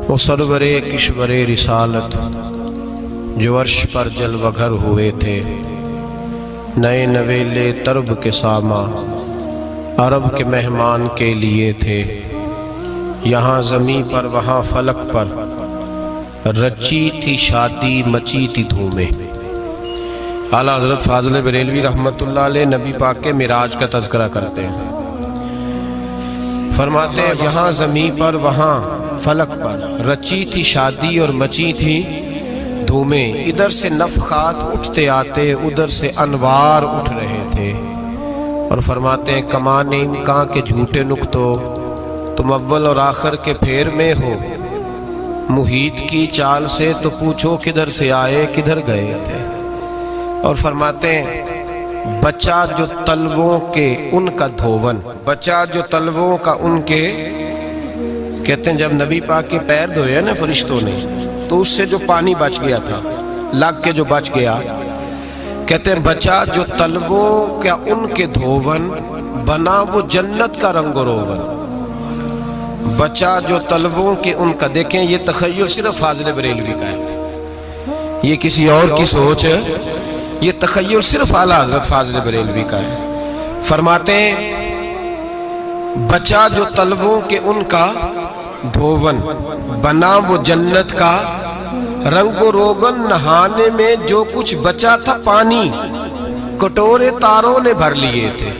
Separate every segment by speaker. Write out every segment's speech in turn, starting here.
Speaker 1: وہ سرورِ کشور رسالت جو عرش پر جلوہ گر ہوئے تھے، نئے نویلے طرب کے ساما عرب کے مہمان کے لیے تھے۔ یہاں زمیں پر وہاں فلک پر رچی تھی شادی مچی تھی دھومیں۔ اعلیٰ حضرت فاضل بریلوی رحمۃ اللہ علیہ نبی پاک کے معراج کا تذکرہ کرتے ہیں، فرماتے ہیں یہاں زمیں پر وہاں فلک پر رچی تھی شادی اور مچی تھی دھومیں۔ ادھر سے نفخات اٹھتے آتے، ادھر سے انوار اٹھ رہے تھے۔ اور فرماتے ہیں کمان امکان کے جھوٹے نکتو، تم اول اور آخر کے پھیر میں ہو۔ محیط کی چال سے تو پوچھو کدھر سے آئے کدھر گئے تھے۔ اور فرماتے ہیں بچہ جو تلووں کے ان کا دھوون، بچہ جو تلووں کا ان کے، کہتے ہیں جب نبی پاک کے پیر دھوئے نا فرشتوں نے تو اس سے جو پانی بچ گیا تھا، لگ کے جو بچ گیا، کہتے ہیں بچہ جو تلووں کا ان کے دھوون، بنا وہ جنت کا رنگ و روغن۔ بچہ جو تلووں کے ان کا، دیکھیں یہ تخیل صرف فاضل بریلوی کا ہے، یہ کسی اور کی سوچ ہے، یہ تخیل صرف اعلیٰ حضرت فاضل بریلوی کا ہے۔ فرماتے ہیں بچہ جو تلووں کے ان کا دھوون، بنا وہ جنت کا رنگ و روغن۔ نہانے میں جو کچھ بچا تھا پانی، کٹورے تاروں نے بھر لیے تھے۔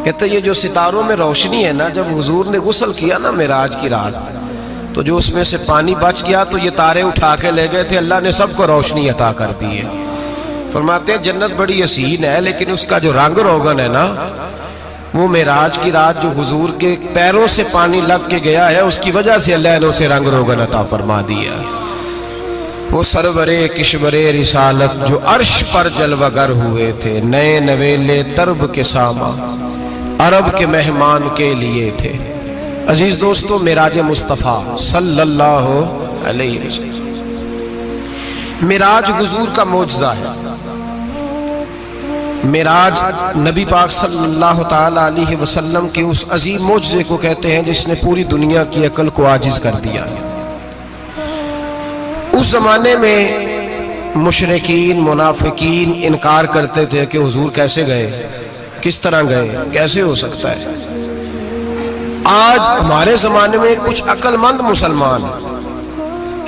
Speaker 1: کہتے یہ جو ستاروں میں روشنی ہے نا، جب حضور نے غسل کیا نا معراج کی رات، تو جو اس میں سے پانی بچ گیا تو یہ تارے اٹھا کے لے گئے تھے، اللہ نے سب کو روشنی عطا کر دی ہے۔ فرماتے ہیں جنت بڑی حسین ہے، لیکن اس کا جو رنگ روغن ہے نا، وہ معراج کی رات جو حضور کے پیروں سے پانی لگ کے گیا ہے، اس کی وجہ سے اللہ نے اسے رنگ روغن عطا فرما دیا۔ وہ سرورِ کشور رسالت جو عرش پر جلوہ گر ہوئے تھے، نئے نویلے طرب کے ساما عرب کے مہمان کے لیے تھے۔ عزیز دوستو، معراج مصطفیٰ صلی اللہ علیہ وسلم، معراج حضور کا معجزہ ہے۔ معراج نبی پاک صلی اللہ تعالی علیہ وسلم کے اس عظیم معجزے کو کہتے ہیں جس نے پوری دنیا کی عقل کو عاجز کر دیا۔ اس زمانے میں مشرکین منافقین انکار کرتے تھے کہ حضور کیسے گئے، کس طرح گئے، کیسے ہو سکتا ہے۔ آج ہمارے زمانے میں کچھ عقل مند مسلمان،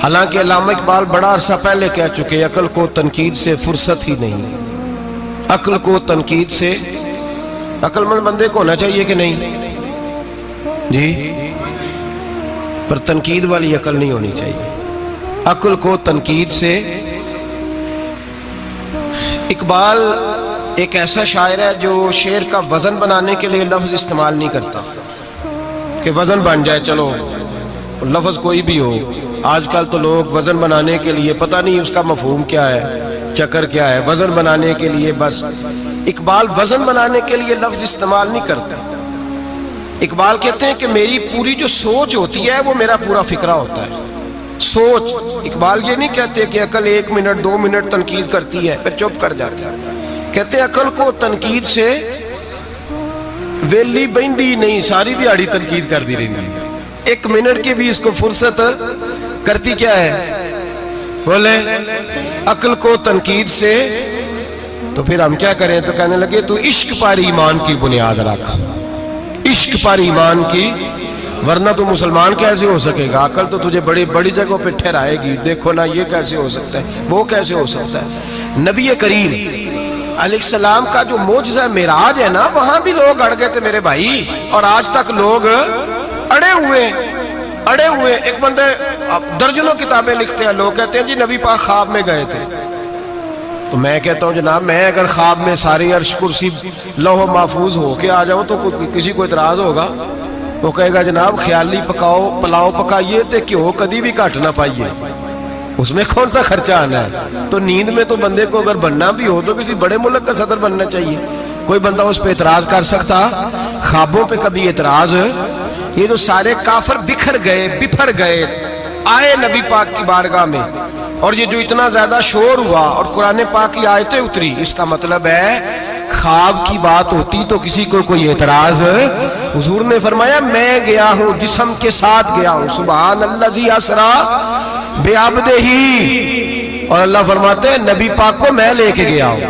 Speaker 1: حالانکہ علامہ اقبال بڑا عرصہ پہلے کہہ چکے عقل کو تنقید سے فرصت ہی نہیں، عقل کو تنقید سے، عقل مند بندے کو ہونا چاہیے کہ نہیں جی، پر تنقید والی عقل نہیں ہونی چاہیے، عقل کو تنقید سے۔ اقبال ایک ایسا شاعر ہے جو شعر کا وزن بنانے کے لیے لفظ استعمال نہیں کرتا کہ وزن بن جائے، چلو لفظ کوئی بھی ہو۔ آج کل تو لوگ وزن بنانے کے لیے پتہ نہیں اس کا مفہوم کیا ہے، چکر کیا ہے، وزن بنانے کے لیے بس۔ اقبال وزن بنانے کے لیے لفظ استعمال نہیں کرتا۔ اقبال کہتے ہیں کہ میری پوری جو سوچ ہوتی ہے وہ میرا پورا فکرہ ہوتا ہے، سوچ۔ اقبال یہ نہیں کہتے کہ عقل 1 منٹ 2 منٹ تنقید کرتی ہے پھر چپ کر جاتی ہے، کہتے ہیں عقل کو تنقید سے ویلی بہندی نہیں، ساری دیہڑی تنقید کر دی رہی ہے، 1 منٹ کی بھی اس کو فرصت کرتی کیا ہے، بولے عقل کو تنقید سے۔ تو پھر ہم کیا کریں، تو کہنے لگے تو عشق پر ایمان کی بنیاد رکھ، عشق پر ایمان کی، ورنہ تو مسلمان کیسے ہو سکے گا، عقل تو تجھے بڑی بڑی جگہوں پہ ٹھہرائے گی، دیکھو نا یہ کیسے ہو سکتا ہے، وہ کیسے ہو سکتا ہے۔ نبی کریم علیہ السلام کا جو معجزہ معراج ہے نا، وہاں بھی لوگ اڑ گئے تھے میرے بھائی، اور آج تک لوگ اڑے ہوئے۔ ایک بندے درجنوں کتابیں لکھتے ہیں، لوگ کہتے ہیں جی نبی پاک خواب میں گئے تھے، تو میں کہتا ہوں جناب میں اگر خواب میں ساری عرش کرسی لوح محفوظ ہو کے آ جاؤں تو کسی کو اعتراض ہوگا؟ وہ کہے گا جناب خیالی پلاؤ پکائیے تے کیوں کدی بھی گھٹ نہ پائیے، اس میں کون سا خرچہ آنا ہے۔ تو نیند میں تو بندے کو اگر بننا بھی ہو تو کسی بڑے ملک کا صدر بننا چاہیے، کوئی بندہ اس پہ اعتراض کر سکتا؟ خوابوں پہ کبھی اعتراض؟ یہ جو سارے کافر بکھر گئے آئے نبی پاک کی بارگاہ میں، اور یہ جو اتنا زیادہ شور ہوا اور قرآن پاک کی آیتیں اتری، اس کا مطلب ہے خواب کی بات ہوتی تو کسی کو کوئی اعتراض ہے؟ حضور نے فرمایا میں گیا ہوں، جسم کے ساتھ گیا ہوں، سبحان الذی اسرا بعبدہ، اور اللہ فرماتے ہیں نبی پاک کو میں لے کے گیا ہوں،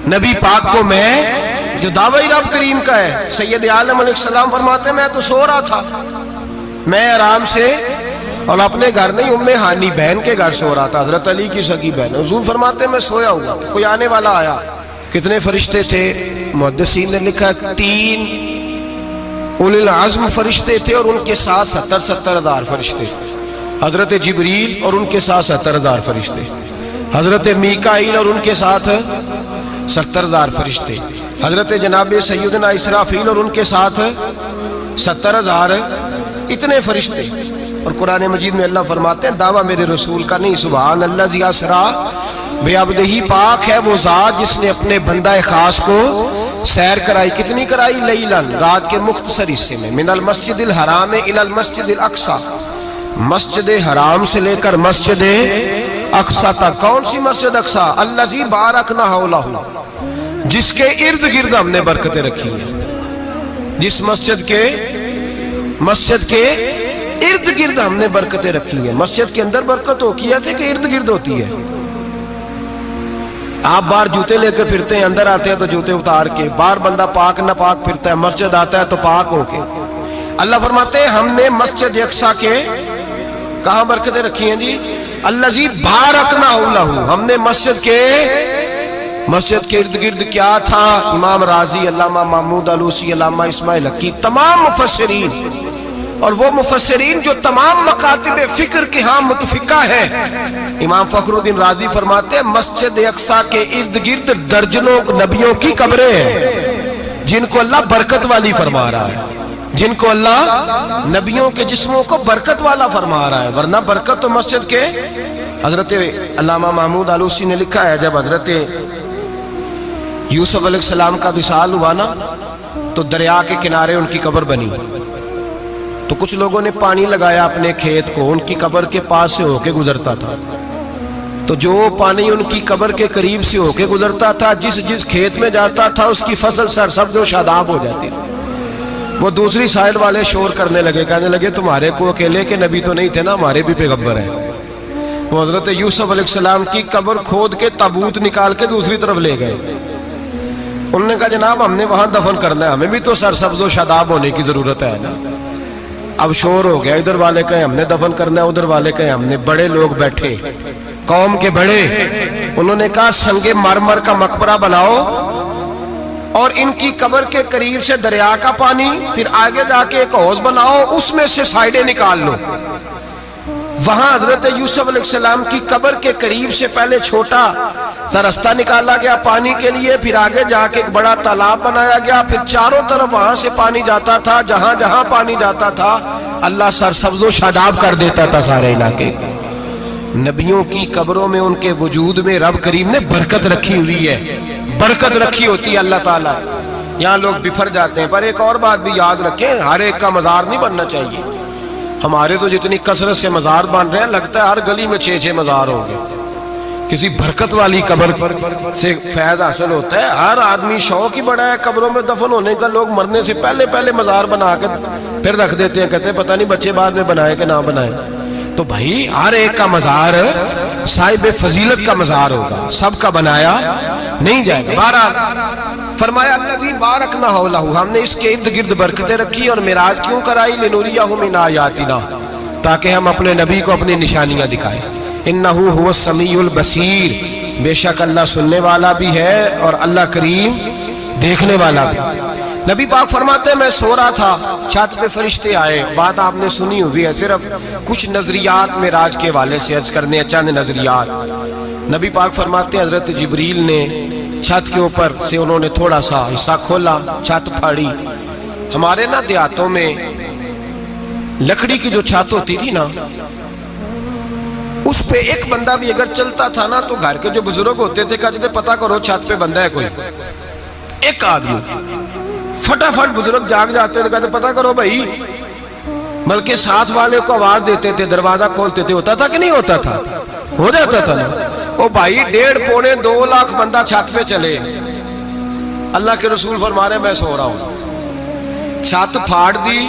Speaker 1: نبی پاک کو میں، جو دعوی رب کریم کا ہے۔ سید عالم علیہ السلام فرماتے ہیں میں تو سو رہا تھا، میں آرام سے، اور اپنے گھر نہیں، ام ہانی بہن کے گھر سو رہا تھا، حضرت علی کی سگی بہن۔ حضور فرماتے ہیں میں سویا ہوا، کوئی آنے والا آیا۔ کتنے فرشتے تھے؟ محدثین نے لکھا 3 اولی العزم فرشتے تھے، اور ان کے ساتھ 70 ہزار فرشتے، حضرت جبریل اور ان کے ساتھ 70 ہزار فرشتے، حضرت میکائیل اور ان کے ساتھ 70 ہزار فرشتے، حضرت جناب سیدنا اسرافیل اور ان کے ساتھ 70 ہزار، اتنے فرشتے۔ اور قرآن مجید میں اللہ فرماتے ہیں دعویٰ میرے رسول کا نہیں، سبحان الذی اسرا بعبدہ، پاک ہے وہ ذات جس نے اپنے بندہ خاص کو سیر کرائی۔ کتنی کرائی؟ لیلاً، رات کے مختصر حصے میں، من المسجد الحرام الی المسجد الاقصی، مسجد حرام سے لے کر مسجد اقصی تک۔ کون سی مسجد اقصی؟ الذی بارکنا حولہ، جس کے ارد گرد ہم نے برکتیں رکھی ہیں، جس مسجد کے ارد گرد ہم نے برکتیں رکھی ہیں۔ مسجد کے اندر برکت ہوتی ہے کہ ارد گرد ہوتی ہے؟ آپ باہر جوتے لے کے پھرتے ہیں، اندر آتے ہیں تو جوتے اتار کے، باہر بندہ پاک نہ پاک پھرتا ہے، مسجد آتا ہے تو پاک ہو کے۔ اللہ فرماتے ہیں ہم نے مسجد اقصی کے کہاں برکتیں رکھی ہیں جی؟ الذی بارکنا حولہ، ہم نے مسجد کے ارد گرد کیا تھا؟ امام رازی، علامہ محمود آلوسی، علامہ اسماعیل حقی، تمام مفسرین، اور وہ مفسرین جو تمام مکاتب فکر کے ہاں متفقہ ہیں، امام فخر الدین رازی فرماتے ہیں مسجد اقصی کے ارد گرد درجنوں نبیوں کی قبریں ہیں، جن کو اللہ برکت والی فرما رہا ہے، جن کو اللہ نبیوں کے جسموں کو برکت والا فرما رہا ہے، ورنہ برکت تو مسجد کے۔ حضرت علامہ محمود آلوسی نے لکھا ہے جب حضرت یوسف علیہ السلام کا وصال ہوا نا تو دریا کے کنارے ان کی قبر بنی، تو کچھ لوگوں نے پانی لگایا اپنے کھیت کو، ان کی قبر کے پاس سے ہو کے گزرتا تھا، تو جو پانی ان کی قبر کے قریب سے ہو کے گزرتا تھا، جس کھیت میں جاتا تھا اس کی فصل سرسبز و شاداب ہو جاتی تھی۔ وہ دوسری سائیڈ والے شور کرنے لگے، کہنے لگے تمہارے کو اکیلے کے نبی تو نہیں تھے نا، ہمارے بھی پیغمبر ہیں۔ وہ حضرت یوسف علیہ السلام کی قبر کھود کے تابوت نکال کے دوسری طرف لے گئے، انہوں نے کہا جناب ہم نے وہاں دفن کرنا ہے، ہمیں بھی تو سرسبز و شاداب ہونے کی ضرورت ہے نا۔ اب شور ہو گیا، ادھر والے کہیں ہم نے دفن کرنا ہے، ادھر والے کہیں ہم نے۔ بڑے لوگ بیٹھے، قوم کے بڑے، انہوں نے کہا سنگ مرمر کا مقبرہ بناؤ اور ان کی قبر کے قریب سے دریا کا پانی، پھر آگے جا کے ایک حوض بناؤ، اس میں سے سائیڈیں نکال لو۔ وہاں حضرت یوسف علیہ السلام کی قبر کے قریب سے پہلے چھوٹا سا رستہ نکالا گیا پانی کے لیے، پھر آگے جا کے ایک بڑا تالاب بنایا گیا، پھر چاروں طرف وہاں سے پانی جاتا تھا، جہاں جہاں پانی جاتا تھا اللہ سرسبز و شاداب کر دیتا تھا سارے علاقے کو۔ نبیوں کی قبروں میں ان کے وجود میں رب کریم نے برکت رکھی ہوئی ہے، برکت رکھی ہوتی ہے اللہ تعالیٰ۔ یہاں لوگ بفر جاتے ہیں، پر ایک اور بات بھی یاد رکھیں، ہر ایک کا مزار نہیں بننا چاہیے۔ ہمارے تو جتنی کثرت سے مزار بن رہے ہیں، لگتا ہے ہر گلی میں 6 مزار ہوں گے۔ کسی برکت والی قبر سے فیض حاصل ہوتا ہے۔ ہر آدمی شوق ہی بڑا ہے قبروں میں دفن ہونے کا، لوگ مرنے سے پہلے مزار بنا کے پھر رکھ دیتے ہیں، کہتے ہیں پتہ نہیں بچے بعد میں بنائے کہ نہ بنائے۔ تو بھائی ہر ایک کا مزار صاحب فضیلت کا مزار ہوگا، سب کا بنایا نہیں جائے گا۔ بہرحال فرمایا الذی بارکنا حولہ، ہم نے اس کے ارد گرد برکتیں رکھی، اور معراج کیوں کرائی؟ لنوریہ من آیاتنا، تاکہ ہم اپنے نبی کو اپنی نشانیاں دکھائیں۔ انہ هو السمیع البصیر، بے شک اللہ سننے والا بھی ہے اور اللہ کریم دیکھنے والا بھی۔ نبی پاک فرماتے ہیں میں سو رہا تھا، چھت پہ فرشتے آئے، بات آپ نے سنی ہوئی ہے، صرف کچھ نظریات معراج کے حوالے سے عرض کرنے ہیں، چند نظریات۔ نبی پاک فرماتے ہیں حضرت جبریل نے چھت کے اوپر سے انہوں نے تھوڑا سا حصہ کھولا، چھت پھاڑی۔ ہمارے نا دیہاتوں میں لکڑی کی جو چھت ہوتی تھی نا، اس پہ ایک بندہ بھی اگر چلتا تھا نا تو گھر کے جو بزرگ ہوتے تھے کہتے تھے پتہ کرو چھت پہ بندہ ہے کوئی۔ ایک آدمی فٹافٹ بزرگ جاگ جاتے تھے، کہتے پتہ کرو بھائی، بلکہ ساتھ والے کو آواز دیتے تھے، دروازہ کھولتے تھے۔ ہوتا تھا کہ نہیں ہوتا تھا؟ ہو جاتا تھا نا۔ او بھائی 1.5 پونے 2 لاکھ بندہ چھت پہ چلے، اللہ کے رسول فرما رہے میں سو رہا ہوں. چھت پھاڑ دی,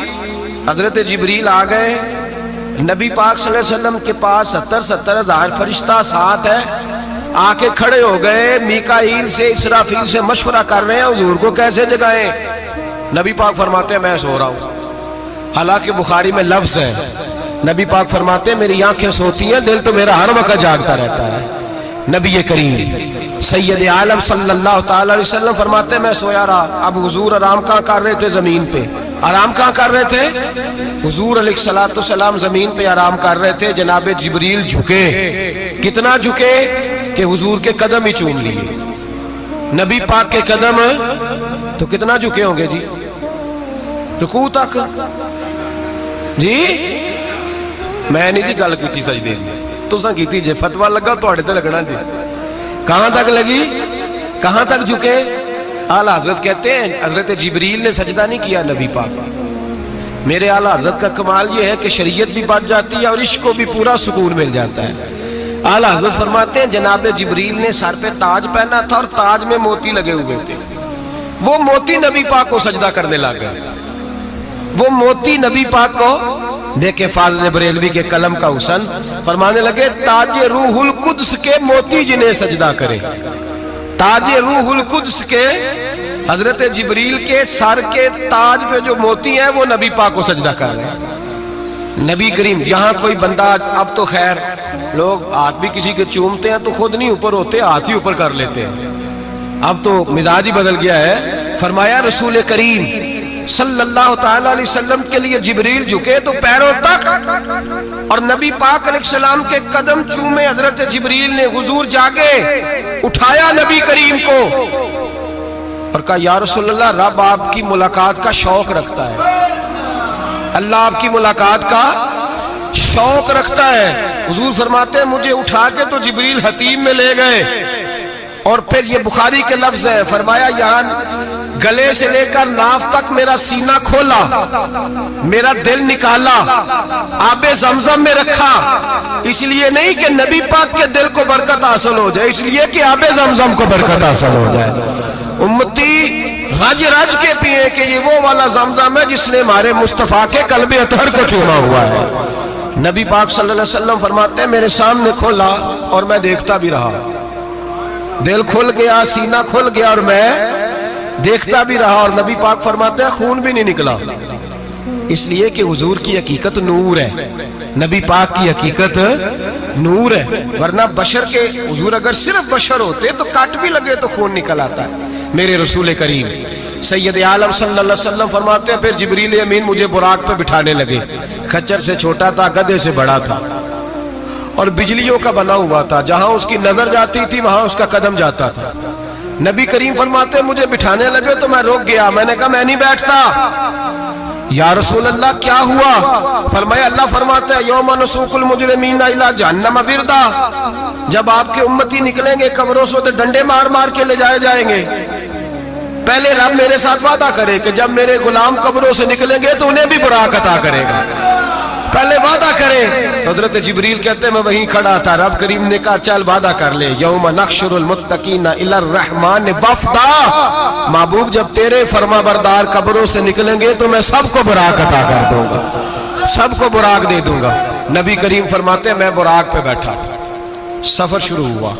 Speaker 1: حضرت جبریل آ گئے. نبی پاک صلی اللہ علیہ وسلم کے پاس 70 ہزار فرشتہ ساتھ ہے, آ کے کھڑے ہو گئے. میکائیل سے اسرافیل سے مشورہ کر رہے ہیں حضور کو کیسے جگائیں. نبی پاک فرماتے ہیں میں سو رہا ہوں. حالانکہ بخاری میں لفظ ہے, نبی پاک فرماتے ہیں میری آنکھیں سوتی ہیں, دل تو میرا ہر وقت جاگتا رہتا ہے. نبی کریم سید عالم صلی اللہ تعالی علیہ وسلم فرماتے ہیں میں سویا رہا. اب حضور آرام کہاں کر رہے تھے؟ زمین پہ. آرام کہاں کر رہے تھے؟ حضور علیہ السلام زمین پہ آرام کر رہے تھے. جناب جبریل جھکے. کتنا جھکے کہ حضور کے قدم ہی چوم لیے. نبی پاک کے قدم تو کتنا جھکے ہوں گے جی, رکوع تک. جی میں نہیں جی گل کی سجدے دی, تساں کیتی جے. فتویٰ لگا تواڈے تے لگنا جی. کہاں تک لگی, کہاں تک جھکے؟ اعلیٰ حضرت کہتے ہیں حضرت جبریل نے سجدہ نہیں کیا نبی پاک. میرے اعلیٰ حضرت کا کمال یہ ہے کہ شریعت بھی بچ جاتی ہے اور عشق کو بھی پورا سکون مل جاتا ہے. اعلیٰ حضرت فرماتے ہیں جناب جبریل نے سر پہ تاج پہنا تھا اور تاج میں موتی لگے ہوئے تھے. وہ موتی نبی پاک کو سجدہ کرنے لگے. وہ موتی نبی پاک کو دیکھیں. فاضل بریلوی کے قلم کا حسن فرمانے لگے تاج روح القدس کے موتی جنہیں سجدہ کرے. تاج روح القدس کے حضرت جبریل کے سر کے تاج پہ جو موتی ہیں وہ نبی پاک کو سجدہ کر رہے ہیں. نبی کریم یہاں کوئی بندہ, اب تو خیر لوگ ہاتھ بھی کسی کے چومتے ہیں تو خود نہیں اوپر ہوتے, ہاتھ ہی اوپر کر لیتے ہیں. اب تو مزاج ہی بدل گیا ہے. فرمایا رسول کریم صلی اللہ تعالی علیہ وسلم کے لیے جبریل جھکے تو پیروں تک, اور نبی پاک علیہ السلام کے قدم چومے. حضرت جبریل نے حضور جاگے, اٹھایا نبی کریم کو اور کہا یا رسول اللہ رب آپ کی ملاقات کا شوق رکھتا ہے, اللہ آپ کی ملاقات کا شوق رکھتا ہے. حضور فرماتے ہیں مجھے اٹھا کے تو جبریل حتیم میں لے گئے, اور پھر یہ بخاری کے لفظ ہے. فرمایا یہاں گلے سے لے کر ناف تک میرا سینہ کھولا, میرا دل نکالا, آب زمزم میں رکھا. اس لیے نہیں کہ نبی پاک کے دل کو برکت حاصل ہو جائے, اس لیے کہ آب زمزم کو برکت حاصل ہو جائے. امتی رج رج کے پیئے کہ یہ وہ والا زمزم ہے جس نے ہمارے مصطفیٰ کے قلب اطہر کو چوما ہوا ہے. نبی پاک صلی اللہ علیہ وسلم فرماتے ہیں میرے سامنے کھولا اور میں دیکھتا بھی رہا. دل کھل گیا, سینہ کھل گیا اور میں دیکھتا بھی رہا. اور نبی پاک فرماتے ہیں خون بھی نہیں نکلا, اس لیے کہ حضور کی حقیقت نور ہے, نبی پاک کی حقیقت نور ہے. ورنہ بشر کے حضور اگر صرف بشر ہوتے تو کٹ بھی لگے تو خون نکل آتا ہے. میرے رسول کریم سید عالم صلی اللہ علیہ وسلم فرماتے ہیں پھر جبریل امین مجھے براق پہ بٹھانے لگے. خچر سے چھوٹا تھا, گدھے سے بڑا تھا, اور بجلیوں کا بنا ہوا تھا. جہاں اس کی نظر جاتی تھی وہاں اس کا قدم جاتا تھا. نبی کریم فرماتے ہیں مجھے بٹھانے لگے تو میں رک گیا. میں نے کہا میں نہیں بیٹھتا. یا رسول اللہ کیا ہوا؟ فرمایا اللہ فرماتے ہیں یوم نسوق المجرمین الی جہنم وردا, جب آپ کے امتی نکلیں گے قبروں سے تو ڈنڈے مار مار کے لے جائے جائیں گے. پہلے رب میرے ساتھ وعدہ کرے کہ جب میرے غلام قبروں سے نکلیں گے تو انہیں بھی براق عطا کرے گا. پہلے وعدہ کرے. حضرت جبریل کہتے ہیں میں وہیں کھڑا تھا. رب کریم نے کہا چل وعدہ کر لے. یوم نحشر المتقین الی الرحمن وفدا, محبوب جب تیرے فرما بردار قبروں سے نکلیں گے تو میں سب کو براق عطا کر دوں گا, سب کو براق دے دوں گا. نبی کریم فرماتے ہیں میں براق پہ بیٹھا, سفر شروع ہوا.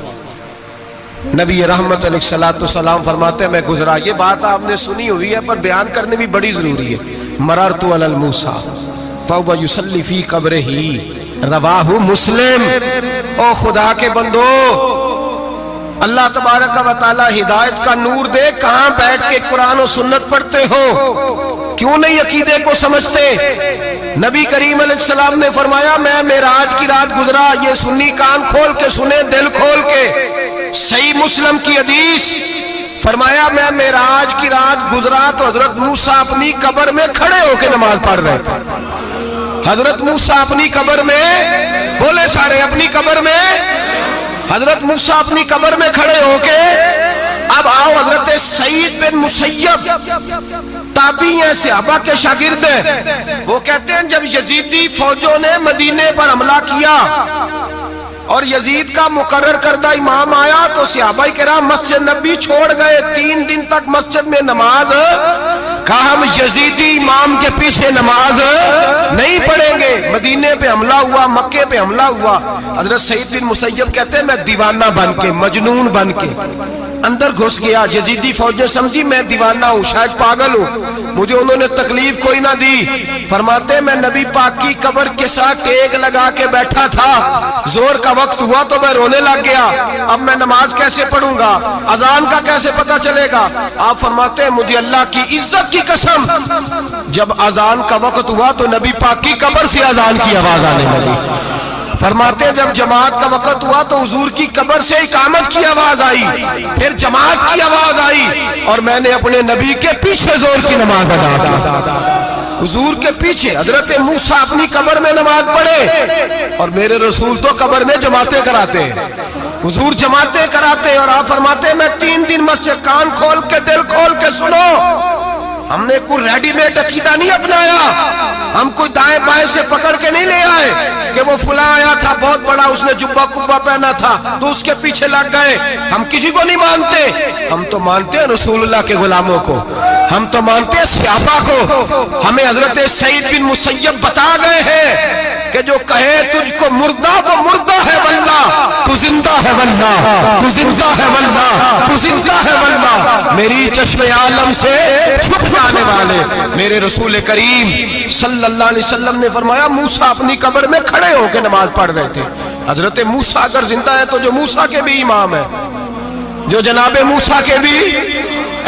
Speaker 1: نبی رحمت علیہ السلام فرماتے ہیں میں گزرا. یہ بات آپ نے سنی ہوئی ہے پر بیان کرنے بھی بڑی ضروری ہے. مررت علی الموسیٰ فَهُوَ يُصَلِّ فِي قَبْرِهِ رواہ مسلم. او خدا کے بندو, اللہ تبارک و تعالی ہدایت کا نور دے. کہاں بیٹھ کے قرآن و سنت پڑھتے ہو, کیوں نہیں عقیدے کو سمجھتے؟ نبی کریم علیہ السلام نے فرمایا میں معراج کی رات گزرا. یہ سنی کان کھول کے سنے, دل کھول کے. صحیح مسلم کی حدیث. فرمایا میں معراج کی رات گزرا تو حضرت موسیٰ اپنی قبر میں کھڑے ہو کے نماز پڑھ رہے تھے. حضرت موسیٰ اپنی قبر میں, بولے سارے اپنی قبر میں, حضرت موسیٰ اپنی قبر میں کھڑے ہو کے. اب آؤ حضرت سعید بن مسیب تابعی ہیں, صحابہ کے شاگرد ہیں. وہ کہتے ہیں جب یزیدی فوجوں نے مدینے پر حملہ کیا اور یزید کا مقرر کردہ امام آیا تو صحابہ کرام مسجد نبی چھوڑ گئے، 3 دن تک مسجد میں نماز، کہا ہم یزیدی امام کے پیچھے نماز نہیں پڑھیں گے۔ مدینے پہ حملہ ہوا، مکے پہ حملہ ہوا، حضرت سعید بن مسیب کہتے ہیں میں دیوانہ بن کے، مجنون بن کے اندر گھس گیا۔ یزیدی فوجیں سمجھی میں دیوانہ ہوں، شاید پاگل ہوں، مجھے انہوں نے تکلیف کوئی نہ دی۔ فرماتے میں نبی پاک کی قبر کے ساتھ ٹیک لگا کے بیٹھا تھا، زور کا وقت ہوا تو میں رونے لگ گیا، اب میں نماز کیسے پڑھوں گا، اذان کا کیسے پتہ چلے گا؟ آپ فرماتے ہیں مجھے اللہ کی عزت کی قسم، جب اذان کا وقت ہوا تو نبی پاک کی قبر سے اذان کی آواز آنے لگی۔ فرماتے جب جماعت کا وقت ہوا تو حضور کی قبر سے اقامت کی آواز آئی، پھر جماعت کی آواز آئی، اور میں نے اپنے نبی کے پیچھے زور کی نماز ادا کی، حضور کے پیچھے۔ حضرت موسیٰ اپنی قبر میں نماز پڑھے اور میرے رسول تو قبر میں جماعتیں کراتے ہیں، حضور جماعتیں کراتے ہیں، اور آپ فرماتے ہیں میں 3 دن مسجد، کان کھول کے دل کھول کے سنو، ہم نے کوئی ریڈی میڈ عقیدہ نہیں اپنایا، ہم کوئی دائیں بائیں سے پکڑ کے نہیں لے آئے کہ وہ فلاں آیا تھا بہت بڑا، اس نے جبہ کبہ پہنا تھا تو اس کے پیچھے لگ گئے۔ ہم کسی کو نہیں مانتے، ہم تو مانتے ہیں رسول اللہ کے غلاموں کو، ہم تو مانتے ہیں صحابہ کو۔ ہمیں حضرت سعید بن مسیب بتا گئے ہیں کہ جو کہے تجھ کو مردہ وہ مردہ ہے واللہ، تو زندہ ہے واللہ، تو زندہ ہے واللہ، تو زندہ ہے واللہ، میری چشم عالم سے چھپ جانے والے میرے رسول کریم صلی اللہ علیہ وسلم نے فرمایا موسیٰ اپنی قبر میں کھڑے ہو کے نماز پڑھ رہے تھے۔ حضرت موسیٰ اگر زندہ ہے تو جو موسیٰ کے بھی امام ہے، جو جناب موسیٰ کے بھی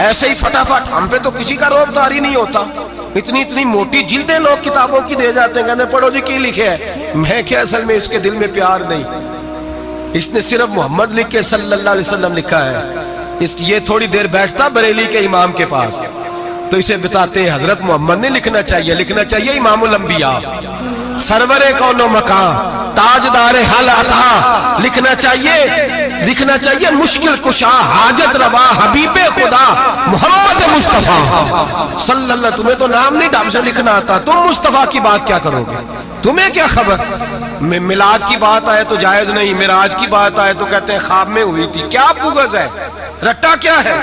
Speaker 1: ایسے ہی فٹافٹ، ہم پہ تو کسی کا روب داری نہیں ہوتا، اتنی موٹی جلدیں لوگ کتابوں کی دے جاتے ہیں، کہتے ہیں پڑھو جی کی لکھے ہے، میں کیا اصل میں اس کے دل میں پیار نہیں، اس نے صرف محمد لکھ کے صلی اللہ علیہ وسلم لکھا ہے، یہ تھوڑی دیر بیٹھتا بریلی کے امام کے پاس تو اسے بتاتے ہیں حضرت محمد نے لکھنا چاہیے امام الانبیاء، سرور کون و مکان، تاجدار حل عطا، لکھنا چاہیے مشکل کشا، حاجت روا، حبیب خدا محمد مصطفیٰ صلی اللہ۔ تمہیں تو نام نہیں ڈھنگ سے لکھنا آتا، تم مصطفیٰ کی بات کیا کرو گے؟ تمہیں کیا خبر؟ میلاد کی بات آئے تو جائز نہیں، معراج کی بات آئے تو کہتے ہیں خواب میں ہوئی تھی، کیا بغض ہے، رٹا کیا ہے؟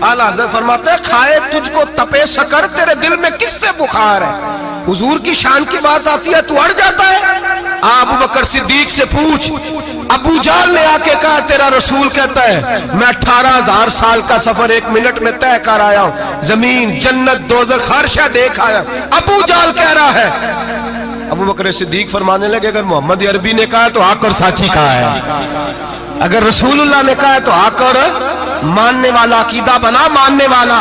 Speaker 1: اعلیٰ حضرت فرماتے ہیں کھائے تجھ کو تپے سکر، تیرے دل میں کس سے بخار ہے؟ حضور کی شان کی بات آتی ہے تو اڑ جاتا ہے۔ ابو بکر صدیق سے پوچھ، ابو جہل نے آ کے کہا تیرا رسول کہتا ہے میں 18,000 سال کا سفر 1 منٹ میں طے کر آیا ہوں، زمین جنت دوزخ ہر شے دیکھ آیا، ابو جہل کہہ رہا ہے۔ ابو بکر صدیق فرمانے لگے اگر محمد عربی نے کہا تو حق اور سچی کہا ہے، اگر رسول اللہ نے کہا تو حق اور ماننے والا، عقیدہ بنا ماننے والا۔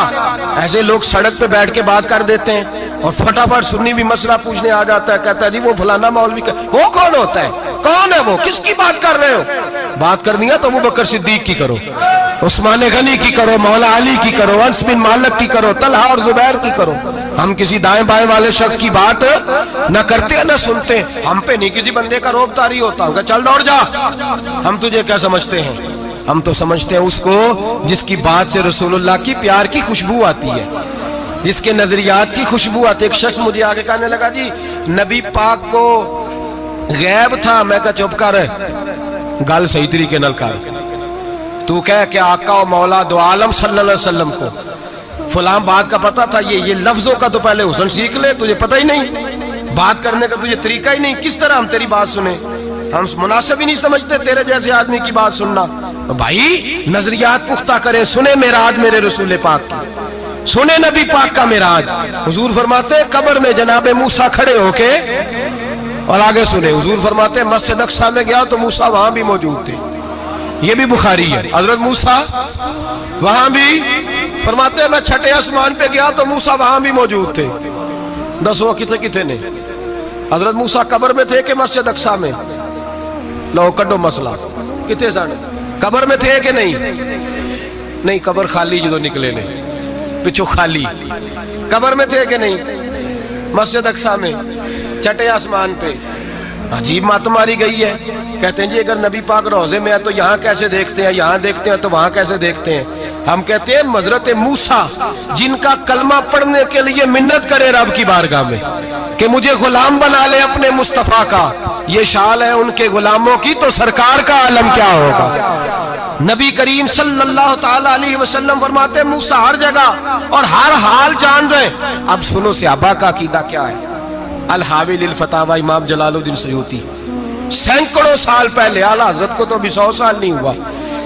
Speaker 1: ایسے لوگ سڑک پہ بیٹھ کے بات کر دیتے ہیں اور فٹافٹ سنی بھی مسئلہ پوچھنے آ جاتا ہے، کہتا ہے جی وہ فلانا مولوی کا، وہ کون ہوتا ہے، کون ہے وہ، کس کی بات کر رہے ہو؟ بات کرنی ہے تو ابو بکر صدیق کی کرو، عثمان غنی کی کرو، مولا علی کی کرو، انس بن مالک کی کرو، طلحہ اور زبیر کی کرو۔ ہم کسی دائیں بائیں والے شخص کی بات نہ کرتے نہ سنتے، ہم پہ نہیں کسی بندے کا روب طاری ہوتا، ہم کہ چل دوڑ جا، ہم تجھے کیا سمجھتے ہیں؟ ہم تو سمجھتے ہیں اس کو جس کی بات سے رسول اللہ کی پیار کی خوشبو آتی ہے، جس کے نظریات کی خوشبو آتی ہے۔ ایک شخص مجھے آگے کہنے لگا جی نبی پاک کو غیب تھا، میں کہا چپ کر، گل صحیح طریقے نال کر، تو کہہ کہ آقا و مولا دو عالم صلی اللہ علیہ وسلم کو فلاں بات کا پتہ تھا، یہ لفظوں کا تو پہلے حسن سیکھ لے، تجھے پتہ ہی نہیں، بات کرنے کا تجھے طریقہ ہی نہیں، کس طرح ہم تیری بات سنیں؟ ہم مناسب ہی نہیں سمجھتے تیرے جیسے آدمی کی بات سننا۔ بھائی نظریات پختہ کریں، سنیں معراج میرے رسول پاک کی، سنیں نبی پاک کا معراج۔ حضور فرماتے ہیں قبر میں جناب موسیٰ کھڑے ہو کے، اور آگے سنیں حضور فرماتے ہیں مسجد اقصیٰ میں گیا تو موسیٰ وہاں بھی موجود تھے، یہ بھی بخاری ہے، حضرت موسیٰ وہاں بھی، فرماتے ہیں میں 6 آسمان پہ گیا تو موسیٰ وہاں بھی موجود تھے۔ 10 وہ کتنے نے؟ حضرت موسیٰ قبر میں تھے کہ مسجد اقصیٰ میں؟ لو کڈو مسئلہ، کتنے سن قبر میں تھے کہ نہیں؟ قبر خالی جدو نکلے نے پچھو خالی، قبر میں تھے کہ نہیں؟ مسجد اقصیٰ میں 6 آسمان پہ۔ عجیب مات ماری گئی ہے، کہتے ہیں جی اگر نبی پاک روضے میں ہے تو یہاں کیسے دیکھتے ہیں، یہاں دیکھتے ہیں تو وہاں کیسے دیکھتے ہیں؟ ہم کہتے ہیں حضرت موسیٰ جن کا کلمہ پڑھنے کے لیے منت کرے رب کی بارگاہ میں کہ مجھے غلام بنا لے اپنے مصطفیٰ کا، یہ شان ہے ان کے غلاموں کی، تو سرکار کا عالم کیا ہوگا؟ نبی کریم صلی اللہ تعالیٰ علیہ وسلم فرماتے ہیں موسیٰ ہر جگہ اور ہر حال جان رہے۔ اب سنو صحابہ کا عقیدہ کیا ہے۔ الحاوی للفتاوی امام جلال الدین سیوطی سینکڑوں سال پہلے، اعلیٰ حضرت کو تو ابھی 100 سال نہیں ہوا،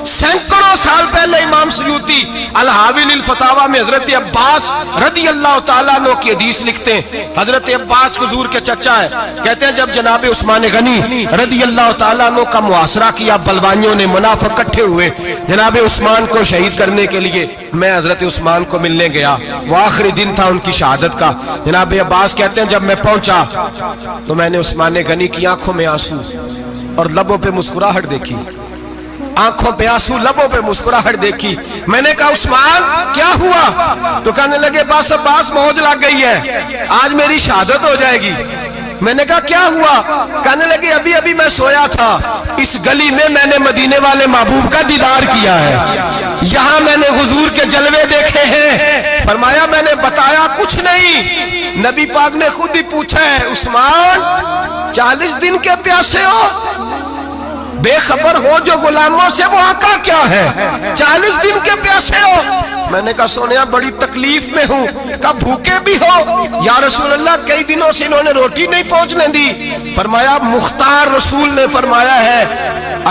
Speaker 1: سینکڑوں سال پہلے امام سیوطی الحاوی للفتاوی میں حضرت عباس رضی اللہ تعالیٰ عنہ کی حدیث لکھتے ہیں۔ حضرت عباس حضور کے چچا ہے، کہتے ہیں جب جناب عثمان غنی رضی اللہ تعالیٰ عنہ کا محاصرہ کیا، بلوانیوں نے منافق اکٹھے ہوئے جناب عثمان کو شہید کرنے کے لیے، میں حضرت عثمان کو ملنے گیا، وہ آخری دن تھا ان کی شہادت کا۔ جناب عباس کہتے ہیں جب میں پہنچا تو میں نے عثمان غنی کی آنکھوں میں آنسو اور لبوں پہ مسکراہٹ دیکھی، آنکھوں پہ آنسو لبوں پہ مسکراہٹ دیکھی۔ میں نے کہا عثمان کیا ہوا؟ تو کہنے لگے بس عباس موج لگ گئی ہے، آج میری شہادت ہو جائے گی۔ میں نے کہا کیا ہوا؟ کہنے لگے ابھی ابھی میں سویا تھا، اس گلی میں میں نے مدینے والے محبوب کا دیدار کیا ہے، یہاں میں نے حضور کے جلوے دیکھے ہیں۔ فرمایا میں نے بتایا کچھ نہیں، نبی پاک نے خود ہی پوچھا ہے عثمان 40 دن کے پیاسے ہو؟ بے خبر ہو جو غلاموں سے، وہاں کا کیا ہے؟ 40 دن کے پیاسے ہو؟ میں نے کہا سونیا بڑی تکلیف میں ہوں۔ کہا بھوکے بھی ہو؟ یا رسول اللہ کئی دنوں سے انہوں نے روٹی نہیں پہنچنے دی۔ فرمایا مختار رسول نے فرمایا ہے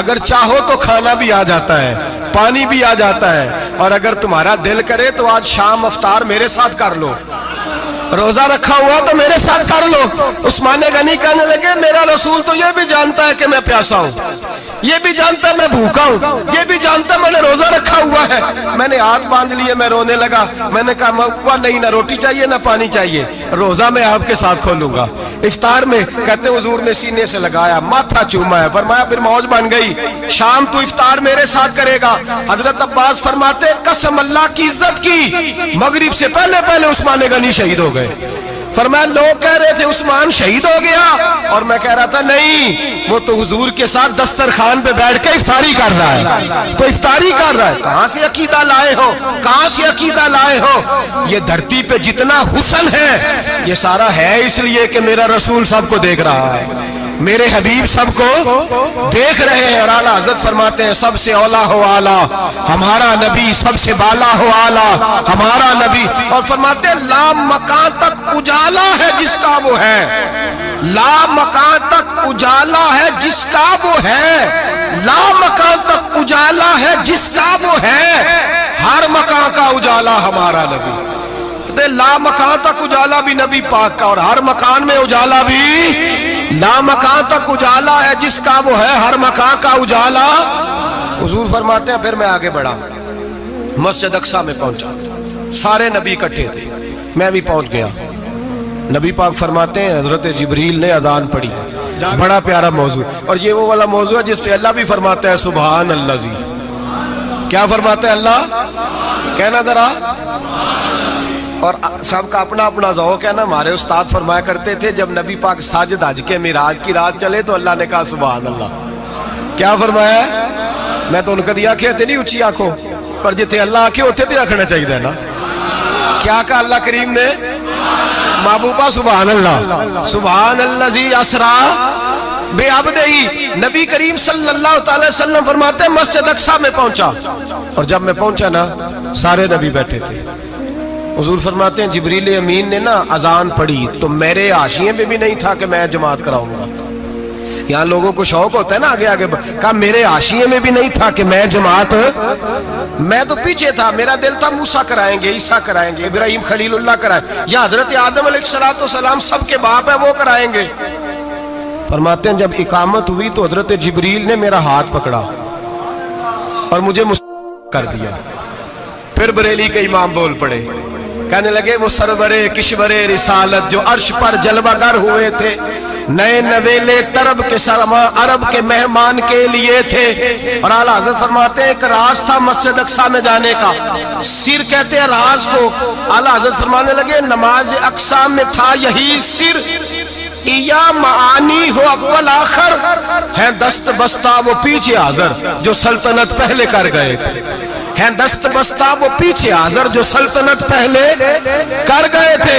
Speaker 1: اگر چاہو تو کھانا بھی آ جاتا ہے، پانی بھی آ جاتا ہے، اور اگر تمہارا دل کرے تو آج شام افطار میرے ساتھ کر لو، روزہ رکھا ہوا تو میرے ساتھ کر لو۔ عثمان غنی کہنے لگے میرا رسول تو یہ بھی جانتا ہے کہ میں پیاسا ہوں، یہ بھی جانتا ہے میں بھوکا ہوں، یہ بھی جانتا ہے میں نے روزہ رکھا ہوا ہے۔ میں نے ہاتھ باندھ لیے، میں رونے لگا، میں نے کہا نہیں، نہ روٹی چاہیے نہ پانی چاہیے، روزہ میں آپ کے ساتھ کھولوں گا۔ افطار میں کہتے ہیں حضور نے سینے سے لگایا، ماتھا چوما ہے، فرمایا پھر موج بن گئی، شام تو افطار میرے ساتھ کرے گا۔ حضرت عباس فرماتے قسم اللہ کی عزت کی، مغرب سے پہلے پہلے عثمان غنی شہید ہو گئے۔ فرمایا لوگ کہہ رہے تھے عثمان شہید ہو گیا، اور میں کہہ رہا تھا نہیں، وہ تو حضور کے ساتھ دسترخوان پہ بیٹھ کے افطاری کر رہا ہے، تو افطاری کر رہا ہے۔ کہاں سے عقیدہ لائے ہو؟ کہاں سے عقیدہ لائے ہو؟ یہ دھرتی پہ جتنا حسن ہے یہ سارا ہے اس لیے کہ میرا رسول سب کو دیکھ رہا ہے، میرے حبیب سب کو دیکھ رہے ہیں۔ اور اعلیٰ حضرت فرماتے ہیں سب سے اولا ہو اعلیٰ ہمارا نبی، سب سے بالا ہو اعلیٰ ہمارا نبی۔ اور فرماتے ہیں لا مکان تک اجالا ہے جس کا وہ ہے، لا مکان تک اجالا ہے جس کا وہ ہے، لا مکان تک اجالا ہے جس کا وہ ہے، ہر مکان کا اجالا ہمارا نبی۔ لا مکان تک اجالا بھی نبی پاک کا، اور ہر مکان میں اجالا بھی، لا مکان تک اجالا ہے جس کا وہ ہے، ہر مکان کا اجالا۔ حضور فرماتے ہیں پھر میں آگے بڑھا، مسجد اقصی میں پہنچا، سارے نبی اکٹھے تھے، میں بھی پہنچ گیا۔ نبی پاک فرماتے ہیں حضرت جبریل نے اذان پڑھی، بڑا پیارا موضوع، اور یہ وہ والا موضوع ہے جس پہ اللہ بھی فرماتا ہے سبحان اللہ جی۔ کیا فرماتا ہے اللہ؟ کہنا ذرا، اور سب کا اپنا اپنا ذوق ہے نا۔ ہمارے استاد فرمایا کرتے تھے جب نبی پاک ساجد حج کے معراج کی رات چلے تو اللہ نے کہا سبحان اللہ۔ کیا فرمایا ہے؟ میں تو ان کا دیا کہتے نہیں اچھی آنکھوں پر، جتنے اللہ آنکھیں ہوتے تھے آنکھنا چاہیے نا۔ کیا کہا اللہ کریم نے؟ محبوبہ سبحان اللہ، سبحان الذی اسرا بے عبدہی۔ نبی کریم صلی اللہ تعالی وسلم فرماتے ہیں مسجد اقصی میں پہنچا، اور جب میں پہنچا نا سارے نبی بیٹھے تھے۔ حضور فرماتے ہیں جبریل امین نے نا اذان پڑھی تو میرے حاشیے میں بھی نہیں تھا کہ میں جماعت کراؤں گا۔ یہاں لوگوں کو شوق ہوتا ہے نا آگے آگے، کہا میرے حاشیے میں بھی نہیں تھا کہ میں جماعت، میں تو پیچھے تھا، میرا دل تھا موسیٰ کرائیں گے، عیسیٰ کرائیں گے، ابراہیم خلیل اللہ کرائیں، یا حضرت آدم علیہ السلام سب کے باپ ہیں وہ کرائیں گے۔ فرماتے ہیں جب اقامت ہوئی تو حضرت جبریل نے میرا ہاتھ پکڑا اور مجھے کر دیا۔ پھر بریلی کے امام بول پڑے، کہنے لگے وہ سرورے کشورے رسالت جو عرش پر جلوہ گر ہوئے تھے، نئے نویلے طرب کے سرما عرب کے مہمان کے لیے تھے۔ اور اعلیٰ حضرت فرماتے ہیں ایک راز تھا مسجد اقصی میں جانے کا، سر کہتے ہیں راز کو۔ اعلیٰ حضرت فرمانے لگے نماز اقصی میں تھا یہی سر، یا معانی ہو اول آخر ہے دست بستہ وہ پیچھے حاضر جو سلطنت پہلے کر گئے تھے۔ ہیں دست بستہ وہ پیچھے حاضر جو سلطنت پہلے کر گئے تھے۔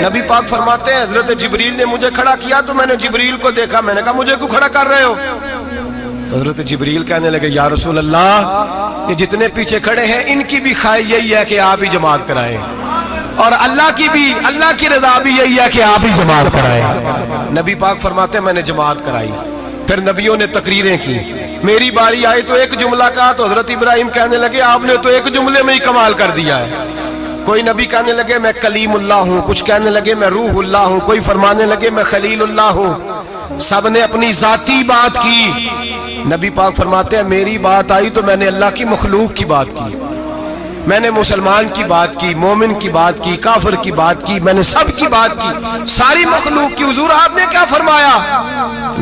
Speaker 1: نبی پاک فرماتے ہیں حضرت جبریل نے مجھے کھڑا کیا تو میں نے جبریل کو دیکھا، میں نے کہا مجھے کیوں کھڑا کر رہے ہو؟ حضرت جبریل کہنے لگے یا رسول اللہ یہ جتنے پیچھے کھڑے ہیں ان کی بھی خواہش یہی ہے کہ آپ ہی جماعت کرائیں، اور اللہ کی رضا بھی یہی ہے کہ آپ ہی جماعت کرائیں۔ نبی پاک فرماتے ہیں میں نے جماعت کرائی، پھر نبیوں نے تقریریں کی، میری باری آئی تو ایک جملہ کہا تو حضرت ابراہیم کہنے لگے آپ نے تو ایک جملے میں ہی کمال کر دیا ہے۔ کوئی نبی کہنے لگے میں کلیم اللہ ہوں، کچھ کہنے لگے میں روح اللہ ہوں، کوئی فرمانے لگے میں خلیل اللہ ہوں، سب نے اپنی ذاتی بات کی۔ نبی پاک فرماتے ہیں میری بات آئی تو میں نے اللہ کی مخلوق کی بات کی، میں نے مسلمان کی بات کی، مومن کی بات کی، کافر کی بات کی، میں نے سب کی بات کی، ساری مخلوق کی۔ حضور آپ نے کیا فرمایا؟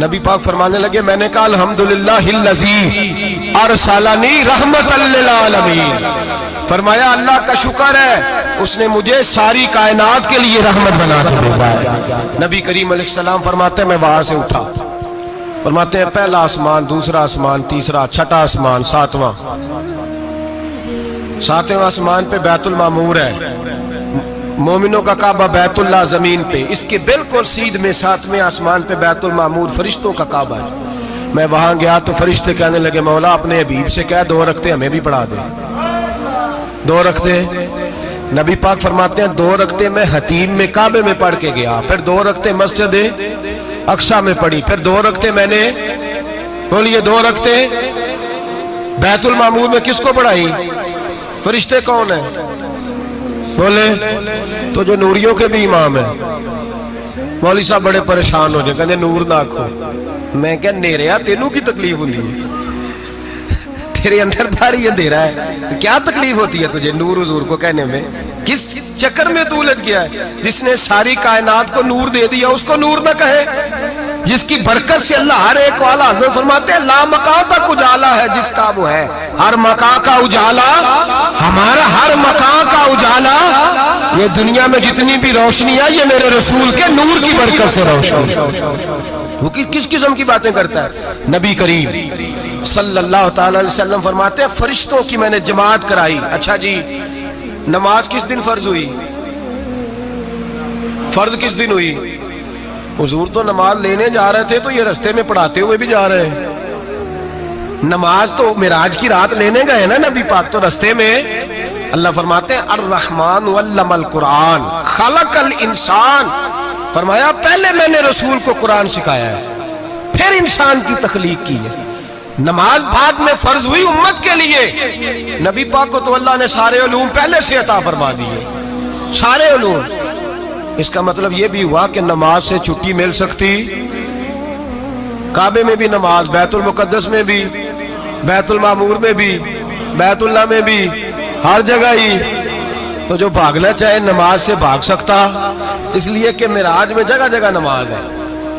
Speaker 1: نبی پاک فرمانے لگے میں نے کہا الحمدللہ الذی ارسلنی رحمت للعالمین، فرمایا اللہ کا شکر ہے اس نے مجھے ساری کائنات کے لیے رحمت بنا کے بھیجا ہے۔ نبی کریم علیہ السلام فرماتے ہیں میں وہاں سے اٹھا، فرماتے ہیں پہلا آسمان، دوسرا آسمان، تیسرا، چھٹا آسمان، ساتواں آسمان پہ بیت المعمور ہے، مومنوں کا کعبہ بیت اللہ زمین پہ، اس کے بالکل سیدھ میں ساتویں آسمان پہ بیت المعمور فرشتوں کا کعبہ ہے۔ میں وہاں گیا تو فرشتے کہنے لگے مولا اپنے حبیب سے کہہ 2 رکعتیں ہمیں بھی پڑھا دے۔ 2 رکعتیں نبی پاک فرماتے ہیں 2 رکعتیں میں حتیم میں کعبے میں پڑھ کے گیا، پھر 2 رکعتیں مسجد اقصی میں پڑھی، پھر 2 رکعتیں میں نے بولیے 2 رکعتیں بیت المعمور میں کس کو پڑھائی؟ فرشتے کون ہیں بولے؟ تو جو نوریوں کے بھی امام ہیں۔ مولوی صاحب بڑے پریشان ہو جائے، کہنے نور نہ آکھو۔ میں کہ نیریا تینوں کی تکلیف ہوندی ہے، تیرے اندر بھاری اندھیرا ہے، کیا تکلیف ہوتی ہے تجھے نور حضور کو کہنے میں؟ کس چکر میں تو الجھ گیا ہے؟ جس نے ساری کائنات کو نور دے دیا اس کو نور نہ کہے، جس کی برکت سے اللہ ہر ایک والا، حضرت فرماتے ہیں لا مکان تک اجالا ہے جس کا وہ ہے، ہر مکان کا اجالا ہمارا، ہر مکان کا اجالا، یہ دنیا میں جتنی بھی روشنی ہے یہ میرے رسول کے نور کی برکت سے روشنی۔ وہ کس قسم کی باتیں کرتا ہے؟ نبی کریم صلی اللہ تعالی علیہ وسلم فرماتے ہیں فرشتوں کی میں نے جماعت کرائی۔ اچھا جی نماز کس دن فرض ہوئی؟ فرض کس دن ہوئی؟ حضور تو نماز لینے جا رہے تھے تو یہ رستے میں پڑھاتے ہوئے بھی جا رہے ہیں۔ نماز تو معراج کی رات لینے گئے نا نبی پاک، تو رستے میں اللہ فرماتے ہیں الرحمن علم القرآن خلق الانسان، فرمایا پہلے میں نے رسول کو قرآن سکھایا ہے پھر انسان کی تخلیق کی ہے۔ نماز بعد میں فرض ہوئی امت کے لیے، نبی پاک کو تو اللہ نے سارے علوم پہلے سے عطا فرما دیے، سارے علوم۔ اس کا مطلب یہ بھی ہوا کہ نماز سے چھٹی مل سکتی، کعبے میں بھی نماز، بیت المقدس میں بھی، بیت المعمور میں بھی، بیت اللہ میں بھی، ہر جگہ ہی۔ تو جو بھاگنا چاہے نماز سے بھاگ سکتا، اس لیے کہ معراج میں جگہ جگہ نماز ہے،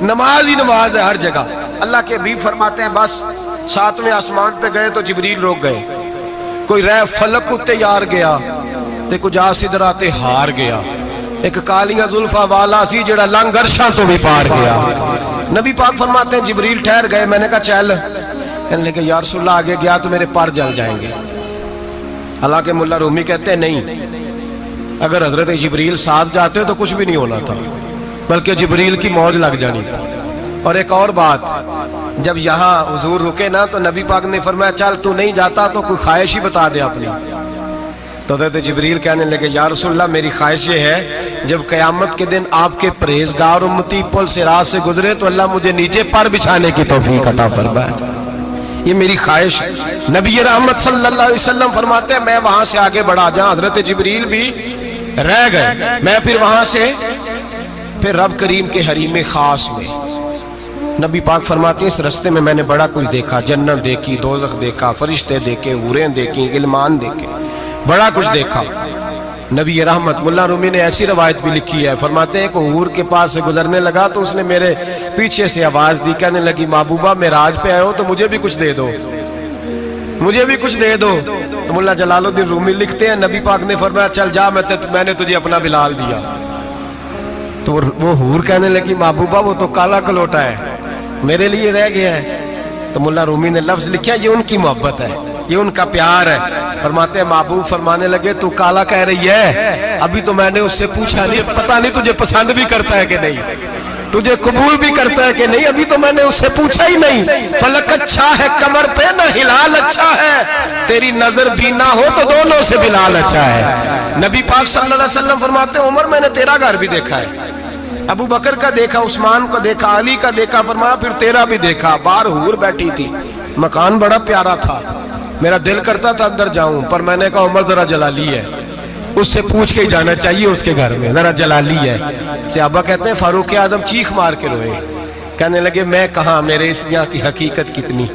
Speaker 1: نماز ہی نماز ہے ہر جگہ۔ اللہ کے حبیب فرماتے ہیں بس 7ویں آسمان پہ گئے تو جبریل روک گئے، کوئی رہ فلک اتے یار گیا تے کچھ سدراتے ہار گیا، ایک کالیاں زلفاں والا سی جڑا لنگ عرشاں تو بھی پار گیا۔ نبی پاک فرماتے ہیں جبریل ٹھہر گئے، میں نے کہا چل، کہنے لگے یا رسول اللہ آگے گیا تو میرے پار جل جائیں گے۔ حالانکہ ملا رومی کہتے ہیں نہیں، اگر حضرت جبریل ساتھ جاتے تو کچھ بھی نہیں ہونا تھا، بلکہ جبریل کی موج لگ جانی تھی۔ اور ایک اور بات، جب یہاں حضور رکے نا تو نبی پاک نے فرمایا چل تو نہیں جاتا تو کوئی خواہش ہی بتا دے اپنی۔ تو حضرت جبریل کہنے لگے یا رسول اللہ میری خواہش یہ ہے جب قیامت کے دن آپ کے پرہیزگار امتی پل سے راہ سے گزرے تو اللہ مجھے نیچے پر بچھانے کی توفیق عطا فرمائے، یہ میری خواہش ہے۔ نبی رحمت صلی اللہ علیہ وسلم فرماتے ہیں میں وہاں سے آگے بڑھا جہاں حضرت جبریل بھی رہ گئے، میں پھر وہاں سے پھر رب کریم کے حریم خاص میں۔ نبی پاک فرماتے ہیں اس رستے میں نے بڑا کچھ دیکھا، جنت دیکھی، دوزخ دیکھا، فرشتے دیکھے، حوریں دیکھی، غلمان دیکھے، بڑا کچھ دیکھا۔ نبی رحمت ملا رومی نے ایسی روایت بھی لکھی ہے، فرماتے ہیں کہ حور کے پاس سے گزرنے لگا تو اس نے میرے پیچھے سے آواز دی، کہنے لگی محبوبہ معراج پہ آئے ہو تو مجھے بھی کچھ دے دو، مجھے بھی کچھ دے دو۔ تو ملا جلال الدین رومی لکھتے ہیں نبی پاک نے فرمایا چل جا میں نے تجھے اپنا بلال دیا۔ تو وہ حور کہنے لگی محبوبہ وہ تو کالا کلوٹا ہے، میرے لیے رہ گیا ہے۔ تو ملا رومی نے لفظ لکھا یہ ان کی محبت ہے، یہ ان کا پیار ہے. فرماتے ہیں محبوب فرمانے لگے تو کالا کہہ رہی ہے, ابھی تو میں نے اس سے پوچھا نہیں, پتہ نہیں تجھے پسند بھی کرتا ہے کہ نہیں, تجھے قبول بھی کرتا ہے کہ نہیں, ابھی تو میں نے اس سے پوچھا ہی نہیں. فلک اچھا ہے کمر پہ نہ ہلال اچھا ہے, تیری نظر بھی نہ ہو تو دونوں سے بلال اچھا ہے. نبی پاک صلی اللہ علیہ وسلم فرماتے ہیں عمر میں نے تیرا گھر بھی دیکھا ہے, ابو بکر کا دیکھا, عثمان کا دیکھا, علی کا دیکھا, فرمایا پھر تیرا بھی دیکھا. باہر حور بیٹھی تھی, مکان بڑا پیارا تھا, میرا دل کرتا تھا اندر جاؤں, پر میں نے کہا عمر ذرا جلالی ہے, اس سے پوچھ کے ہی جانا چاہیے اس کے گھر میں, ذرا جلالی ہے. صحابہ کہتے ہیں فاروق اعظم چیخ مار کے روئے, کہنے لگے میں کہاں, میرے اس یہاں کی حقیقت کتنی,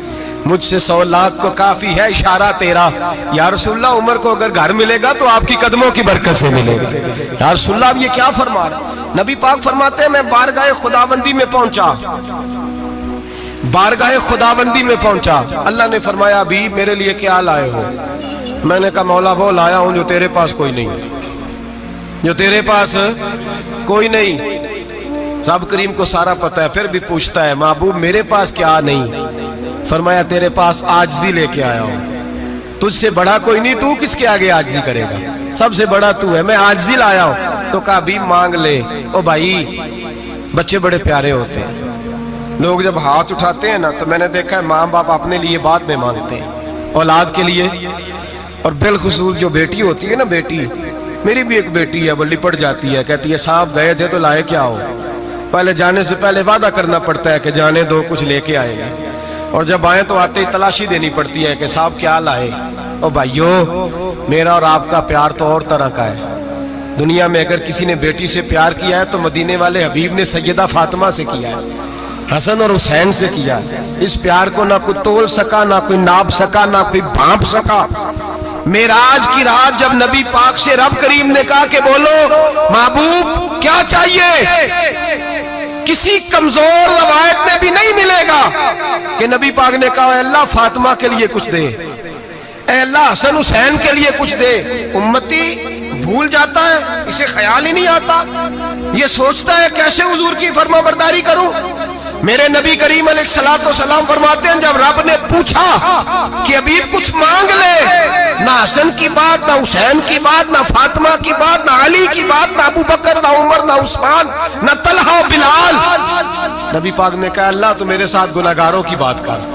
Speaker 1: مجھ سے 100 لاکھ کو کافی ہے اشارہ تیرا. یا رسول اللہ عمر کو اگر گھر ملے گا تو آپ کی قدموں کی برکت سے ملے گا. یا رسول اللہ اب یہ کیا فرما رہا. نبی پاک فرماتے ہیں میں بارگاہ خداوندی میں پہنچا, بارگاہ خداوندی میں پہنچا, اللہ نے فرمایا ابھی میرے لیے کیا لائے ہو. میں نے کہا مولا وہ لایا ہوں جو تیرے پاس کوئی نہیں, جو تیرے پاس کوئی نہیں. رب کریم کو سارا پتہ ہے, پھر بھی پوچھتا ہے محبوب میرے پاس کیا نہیں. فرمایا تیرے پاس عاجزی لے کے آیا ہوں, تجھ سے بڑا کوئی نہیں, تو کس کے آگے عاجزی کرے گا, سب سے بڑا تو ہے, میں عاجزی لایا ہوں. تو کہا بھی مانگ لے. او بھائی بچے بڑے پیارے ہوتے ہیں, لوگ جب ہاتھ اٹھاتے ہیں نا تو میں نے دیکھا ہے ماں باپ اپنے لیے بعد میں مانگتے ہیں, اولاد کے لیے. اور بالخصوص جو بیٹی ہوتی ہے نا, بیٹی, میری بھی ایک بیٹی ہے, وہ لپٹ جاتی ہے, کہتی ہے صاحب گئے تھے تو لائے کیا ہو. پہلے جانے سے پہلے وعدہ کرنا پڑتا ہے کہ جانے دو کچھ لے کے آئے گا, اور جب آئیں تو آتے ہی تلاشی دینی پڑتی ہے کہ صاحب کیا لائے. او بھائیو میرا اور آپ کا پیار تو اور طرح کا ہے. دنیا میں اگر کسی نے بیٹی سے پیار کیا ہے تو مدینے والے حبیب نے سیدہ فاطمہ سے کیا ہے, حسن اور حسین سے کیا. اس پیار کو نہ کوئی تول سکا, نہ کوئی ناپ سکا, نہ کوئی بھانپ سکا. معراج کی رات جب نبی پاک سے رب کریم نے کہا کہ بولو محبوب کیا چاہیے, کسی کمزور روایت میں بھی نہیں ملے گا کہ نبی پاک نے کہا اے اللہ فاطمہ کے لیے کچھ دے, اے اللہ حسن حسین کے لیے کچھ دے. امتی بھول جاتا ہے, اسے خیال ہی نہیں آتا, یہ سوچتا ہے کیسے حضور کی فرما برداری کروں. میرے نبی کریم علیہ السلام فرماتے ہیں جب رب نے پوچھا کہ ابھی کچھ مانگ لے, نہ حسن کی بات, نہ حسین کی بات, نہ فاطمہ کی بات, نہ علی کی بات, نہ ابو بکر, نہ عمر, نہ عثمان, نہ طلحہ بلال. نبی پاک نے کہا اللہ تو میرے ساتھ گناہگاروں کی بات کر,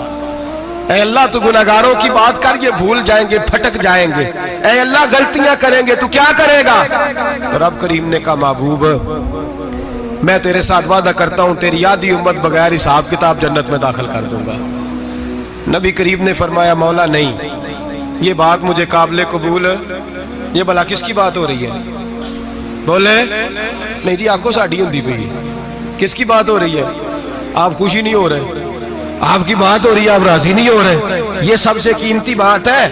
Speaker 1: اے اللہ تو گناہگاروں کی بات کر, یہ بھول جائیں گے, پھٹک جائیں گے, اے اللہ غلطیاں کریں گے, تو کیا کرے گا. تو رب کریم نے کہا محبوب میں تیرے ساتھ وعدہ کرتا ہوں تیری آدھی امت بغیر حساب کتاب جنت میں داخل کر دوں گا. نبی کریم نے فرمایا مولا نہیں, یہ بات مجھے قابل قبول ہے. یہ بھلا کس کی بات ہو رہی ہے, بولے نہیں جی آنکھوں ساڑھی ہوندی پئی, کس کی بات ہو رہی ہے. آپ خوشی نہیں ہو رہے, آپ کی بات ہو رہی ہے, آپ راضی نہیں ہو رہے. یہ سب سے قیمتی بات ہے,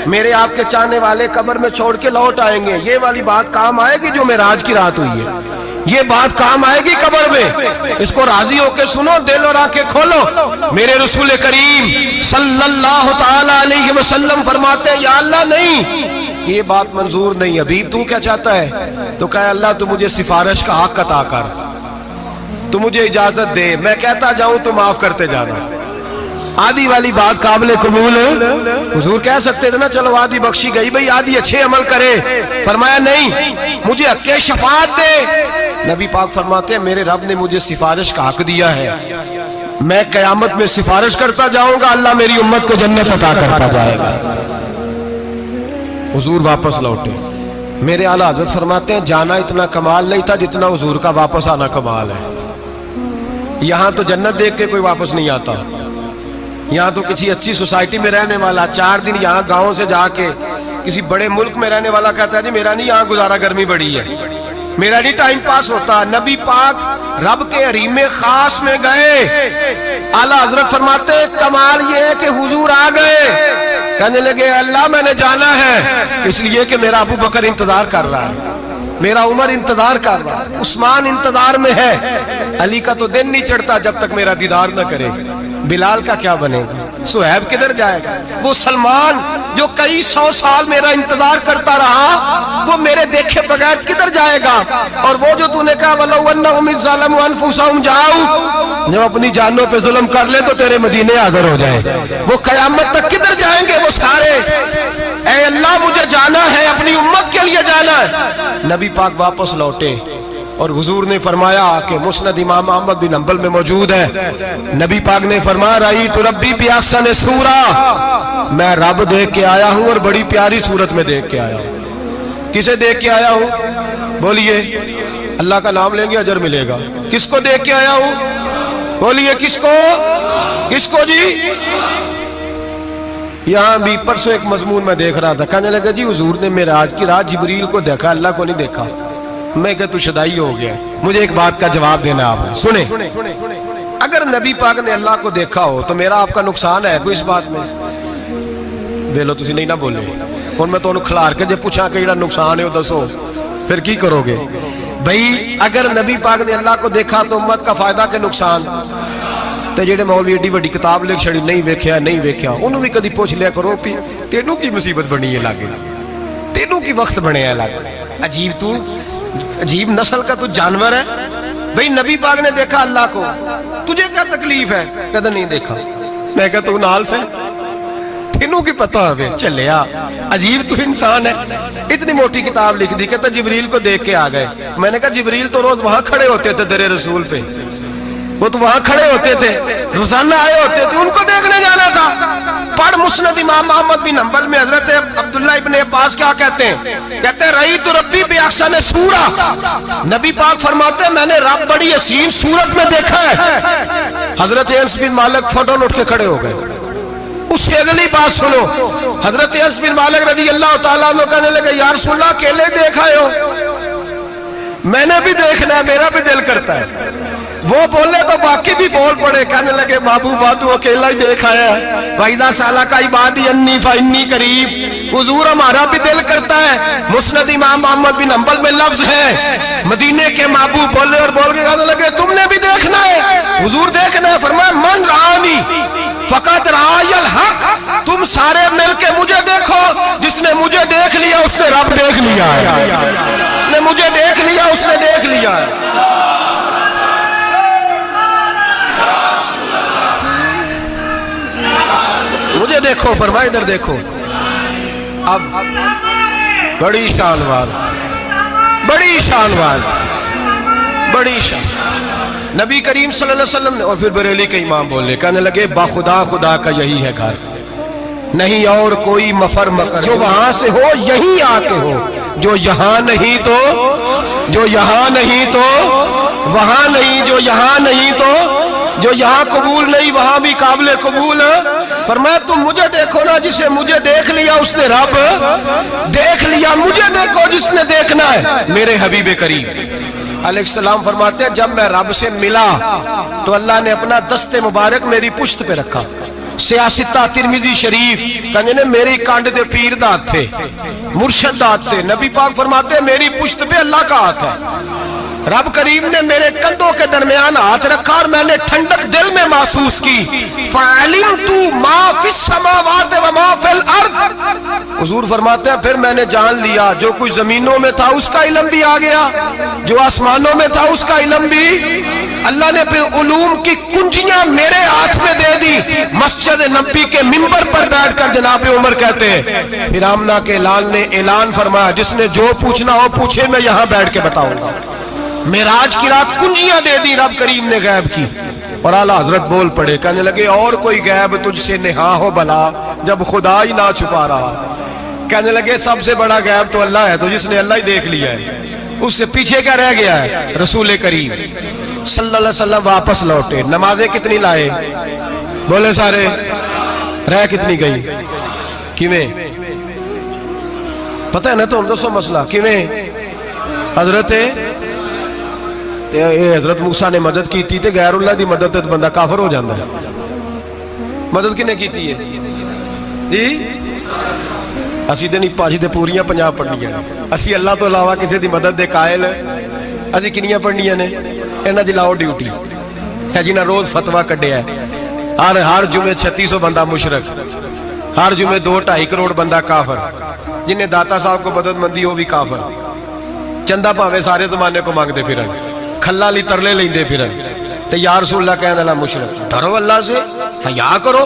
Speaker 1: میرے آپ کے چاہنے والے قبر میں چھوڑ کے لوٹ آئیں گے. یہ والی بات کام آئے گی جو معراج کی رات ہوئی ہے, یہ بات کام آئے گی قبر میں. اس کو راضی ہو کے سنو, دل اور آنکھیں کھولو. میرے رسول کریم صلی اللہ تعالی علیہ وسلم فرماتے ہیں یا اللہ نہیں, یہ بات منظور نہیں. ابھی تو کیا چاہتا ہے, تو کہا اللہ تو مجھے سفارش کا حق عطا کر, تو مجھے اجازت دے, میں کہتا جاؤں تو معاف کرتے جانا. آدھی والی بات قابل قبول ہے. حضور کہہ سکتے تھے نا چلو آدھی بخشی گئی, بھئی آدھی اچھے عمل کرے. فرمایا نہیں, مجھے حق شفاعت دے. نبی پاک فرماتے ہیں میرے رب نے مجھے سفارش کا حق دیا ہے, میں قیامت میں سفارش کرتا جاؤں گا, اللہ میری امت کو جنت عطا کرتا جائے گا. حضور واپس لوٹے. میرے اعلیٰ حضرت فرماتے ہیں جانا اتنا کمال نہیں تھا جتنا حضور کا واپس آنا کمال ہے. یہاں تو جنت دیکھ کے کوئی واپس نہیں آتا, یہاں تو کسی اچھی سوسائٹی میں رہنے والا 4 دن یہاں گاؤں سے جا کے کسی بڑے ملک میں رہنے والا کہتا ہے جی میرا نہیں یہاں گزارا, گرمی بڑی ہے, میرا نہیں ٹائم پاس ہوتا. نبی پاک رب کے حریم خاص میں گئے. اعلیٰ حضرت فرماتے کمال یہ ہے کہ حضور آ گئے, کہنے لگے اللہ میں نے جانا ہے, اس لیے کہ میرا ابو بکر انتظار کر رہا ہے, میرا عمر انتظار کر رہا ہے, عثمان انتظار میں ہے, علی کا تو دن نہیں چڑھتا جب تک میرا دیدار نہ کرے. بلال کا کیا بنے گا, صہیب کدھر جائے گا, وہ سلمان جو کئی 100 سال میرا انتظار کرتا رہا وہ میرے دیکھے بغیر کدھر جائے گا. اور وہ جو تو نے کہا وَلَوْ أَنَّهُمْ إِذْ ظَلَمُوا أَنفُسَهُمْ جَاءُوا, جب اپنی جانوں پہ ظلم کر لے تو تیرے مدینے حاضر ہو جائیں, وہ قیامت تک کدھر جائیں گے وہ سارے. اللہ مجھے جانا ہے، اپنی امت کے لیے جانا ہے۔ نبی پاک واپس لوٹے اور حضور نے فرمایا کہ مسند امام احمد بن حنبل میں موجود ہے، نبی پاک نے فرمایا رأیت ربی بأحسن صورہ، میں رب دیکھ کے آیا ہوں اور بڑی پیاری صورت میں دیکھ کے آیا ہوں۔ کسے دیکھ کے آیا ہوں؟ بولیے، اللہ کا نام لیں گے اجر ملے گا۔ کس کو دیکھ کے آیا ہوں؟ بولیے کس کو؟ کس کو جی؟ یہاں بھی پرسوں ایک مضمون میں دیکھ رہا تھا، کہنے لگا جی حضور نے معراج کی رات جبریل کو دیکھا، اللہ کو نہیں دیکھا۔ میں کہا تو شدائی ہو گیا۔ مجھے ایک بات کا جواب دینا آپ سنیں، اگر نبی پاک نے اللہ کو دیکھا ہو تو میرا آپ کا نقصان ہے کوئی اس بات میں؟ ویلو تسی نہیں نہ بولے، اور میں تو انہوں کھلار کے جب پوچھا کہ یہ نقصان ہے وہ دسو، پھر کی کرو گے؟ بھئی اگر نبی پاک نے اللہ کو دیکھا تو امت کا فائدہ کہ نقصان؟ تے جڑے مولوی ایڈی وڈی کتاب لکھ چھڑی نہیں ویکھیا نہیں ویکھیا، انہوں بھی کدی پوچھ لیا کرو پی تینوں کی مصیبت بنی ہے لاگے، تینوں کی وقت بنے ہے لاگے، عجیب تو عجیب نسل کا تو جانور ہے۔ بھئی نبی پاک نے دیکھا اللہ کو، تجھے کیا تکلیف ہے؟ کہتا نہیں دیکھا۔ میں کہتا تو نال سے تینوں کی پتہ ہوئے چلیا، عجیب تو انسان ہے۔ اتنی موٹی کتاب لکھ دی، کہتا جبریل کو دیکھ کے آ گئے۔ میں نے کہا جبریل تو روز وہاں کھڑے ہوتے تھے در رسول پہ، وہ تو وہاں کھڑے ہوتے تھے، روزانہ آئے ہوتے تھے، ان کو دیکھنے جانا تھا۔ پڑھ مسند امام احمد بن حنبل میں حضرت عبداللہ ابن عباس کیا کہتے ہیں؟ کہتے ہیں رأیت ربی بأحسن صورہ، نبی پاک فرماتے ہیں میں نے رب بڑی حسین صورت میں دیکھا ہے۔ حضرت انس بن مالک فوٹون اٹھ کے کھڑے ہو گئے۔ اس سے اگلی بات سنو، حضرت انس بن مالک رضی اللہ تعالیٰ عنہ کہنے لگے یا رسول اللہ اکیلے دیکھا ہو؟ میں نے بھی دیکھنا ہے، میرا بھی دل کرتا ہے۔ وہ بولے تو باقی بھی بول پڑے، کہنے لگے محبوبہ تو اکیلا ہی دیکھا ہے، وَإِذَا سَأَلَكَ عِبَادِي عَنِّي فَإِنِّي قَرِيبٌ، حضور ہمارا بھی دل کرتا ہے۔ مسند امام احمد بن حنبل میں لفظ ہے، مدینے کے محبوب بولے اور بول کے کہنے لگے تم نے بھی دیکھنا ہے؟ حضور دیکھنا ہے۔ فرمایا من رآنی فقط رآی الحق، تم سارے مل کے مجھے دیکھو، جس نے مجھے دیکھ لیا اس نے رب دیکھ لیا ہے، جس نے مجھے دیکھ لیا اس نے دیکھ لیا ہے۔ مجھے دیکھو، فرمائے ادھر دیکھو۔ اب بڑی شان وار، بڑی شان وار، بڑی شان، نبی کریم صلی اللہ علیہ وسلم نے، اور پھر بریلی کے امام بولے، کہنے لگے باخدا خدا کا یہی ہے گھر، نہیں اور کوئی مفر مکر، جو وہاں سے ہو یہیں آ کے ہو، جو یہاں نہیں تو، جو یہاں نہیں تو وہاں نہیں، جو یہاں نہیں تو جو یہاں قبول نہیں وہاں بھی قابل قبول ہے۔ فرمایا تم مجھے دیکھو نا، جسے مجھے دیکھ لیا اس نے رب دیکھ لیا، مجھے دیکھو جس نے دیکھنا ہے میرے حبیب کریم علیہ السلام۔ فرماتے ہیں جب میں رب سے ملا تو اللہ نے اپنا دست مبارک میری پشت پہ رکھا، سیاستہ ترمذی شریف، کہنے نے میری کانڈ دے پیر دات تھے، مرشد دات تھے۔ نبی پاک فرماتے ہیں میری پشت پہ اللہ کا ہاتھ ہے، رب کریم نے میرے کندھوں کے درمیان ہاتھ رکھا اور میں نے ٹھنڈک دل میں محسوس کی۔ فَعَلِمْتُ مَا فِي السَّمَاوَاتِ وَمَا فِي الْأَرْضِ، حضور فرماتے ہیں پھر میں نے جان لیا جو کچھ زمینوں میں تھا اس کا علم بھی آ گیا، جو آسمانوں میں تھا اس کا علم بھی۔ اللہ نے پھر علوم کی کنجیاں میرے ہاتھ میں دے دی۔ مسجد نبی کے منبر پر بیٹھ کر جناب عمر کہتے ہیں پھر آمنہ کے لال نے اعلان فرمایا جس نے جو پوچھنا ہو پوچھے، میں یہاں بیٹھ کے بتاؤں گا۔ معراج کی رات کنجیاں دے دی رب کریم نے غیب کی، اور اعلیٰ حضرت بول پڑے، کہنے لگے اور کوئی غیب تجھ سے نہا ہو بھلا جب خدا ہی نہ چھپا رہا۔ کہنے لگے سب سے بڑا غیب تو اللہ ہے، تو جس نے اللہ ہی دیکھ لیا ہے اس سے پیچھے کیا رہ گیا ہے؟ رسول کریم صلی اللہ علیہ وسلم واپس لوٹے، نمازیں کتنی لائے؟ بولے سارے، رہ کتنی گئی؟ کیویں پتہ ہے نا؟ تو ہم دسو مسئلہ کیویں؟ حضرت موسیٰ نے مدد کی تھی تے غیر اللہ دی مدد تے بندہ کافر ہو جاندہ ہے۔ مدد کنے کی تھی ہے جی؟ اسی تے نہیں پاجی تے پوریاں 50 پڑھنیاں، اسی اللہ تو علاوہ کسی دی مدد دے قائل ہے، اسی کنیاں پڑھنیاں نے؟ انہاں دی لاؤ ڈیوٹی ہے جنہاں روز فتویٰ کڈے ہے، ہر جمعے 3600 بندہ مشرک، ہر جمعے 2-2.5 کروڑ بندہ کافر، جنہیں داتا صاحب کو مدد مندی ہو بھی کافر، چندہ پاوے سارے زمانے کو مانگ دے پھر کھلا لی ترلے لیندے پھر تے یا رسول اللہ کہنے اللہ مشرک۔ ڈرو اللہ سے، حیا کرو،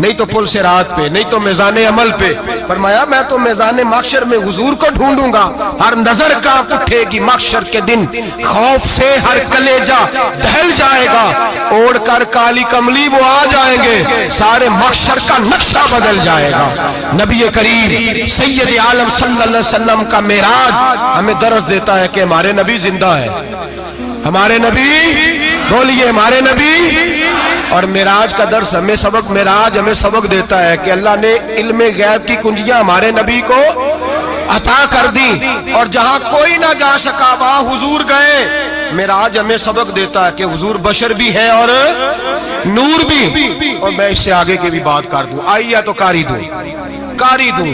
Speaker 1: نہیں تو پل سے رات پہ، نہیں تو میزان عمل پہ۔ فرمایا میں تو میزان محشر میں حضور کو ڈھونڈوں گا، ہر نظر کانپ اٹھے گی محشر کے دن، خوف سے ہر کلیجہ دہل جائے گا، اوڑھ کر کالی کملی وہ آ جائیں گے، سارے محشر کا نقشہ بدل جائے گا۔ نبی کریم سید عالم صلی اللہ علیہ وسلم کا معراج ہمیں درس دیتا ہے کہ ہمارے نبی زندہ ہے، ہمارے نبی، بولیے ہمارے نبی۔ اور معراج کا درس ہمیں سبق، معراج ہمیں سبق دیتا ہے کہ اللہ نے علم غیب کی کنجیاں ہمارے نبی کو عطا کر دی، اور جہاں کوئی نہ جا سکا وہاں حضور گئے۔ معراج ہمیں سبق دیتا ہے کہ حضور بشر بھی ہے اور نور بھی۔ اور میں اس سے آگے کی بھی بات کر دوں، آئیے تو کاری دوں۔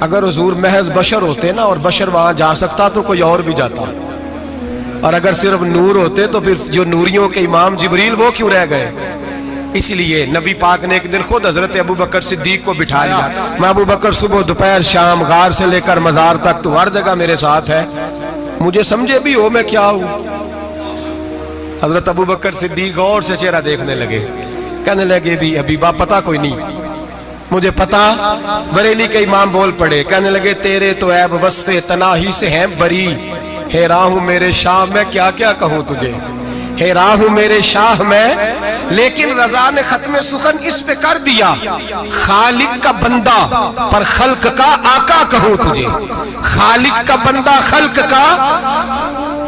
Speaker 1: اگر حضور محض بشر ہوتے نا اور بشر وہاں جا سکتا تو کوئی اور بھی جاتا، اور اگر صرف نور ہوتے تو پھر جو نوریوں کے امام جبریل وہ کیوں رہ گئے؟ اس لیے نبی پاک نے ایک دن خود حضرت ابو بکر صدیق کو بٹھایا، میں ابو بکر صبح دوپہر شام غار سے لے کر مزار تک تو ہر جگہ میرے ساتھ ہے، مجھے سمجھے بھی ہو میں کیا ہوں۔ حضرت ابو بکر صدیق غور سے چہرہ دیکھنے لگے، کہنے لگے بھی حبیبہ پتہ کوئی نہیں مجھے پتا۔ بریلی کے امام بول پڑے، کہنے لگے تیرے تو عیب وصف تناہی سے ہیں بری، حیران ہوں میرے شاہ میں کیا کیا کہوں تجھے، حیران ہوں میرے شاہ میں، لیکن رضا نے ختم سخن اس پہ کر دیا، خالق کا بندہ پر خلق کا آقا کہوں تجھے، خالق کا بندہ خلق کا۔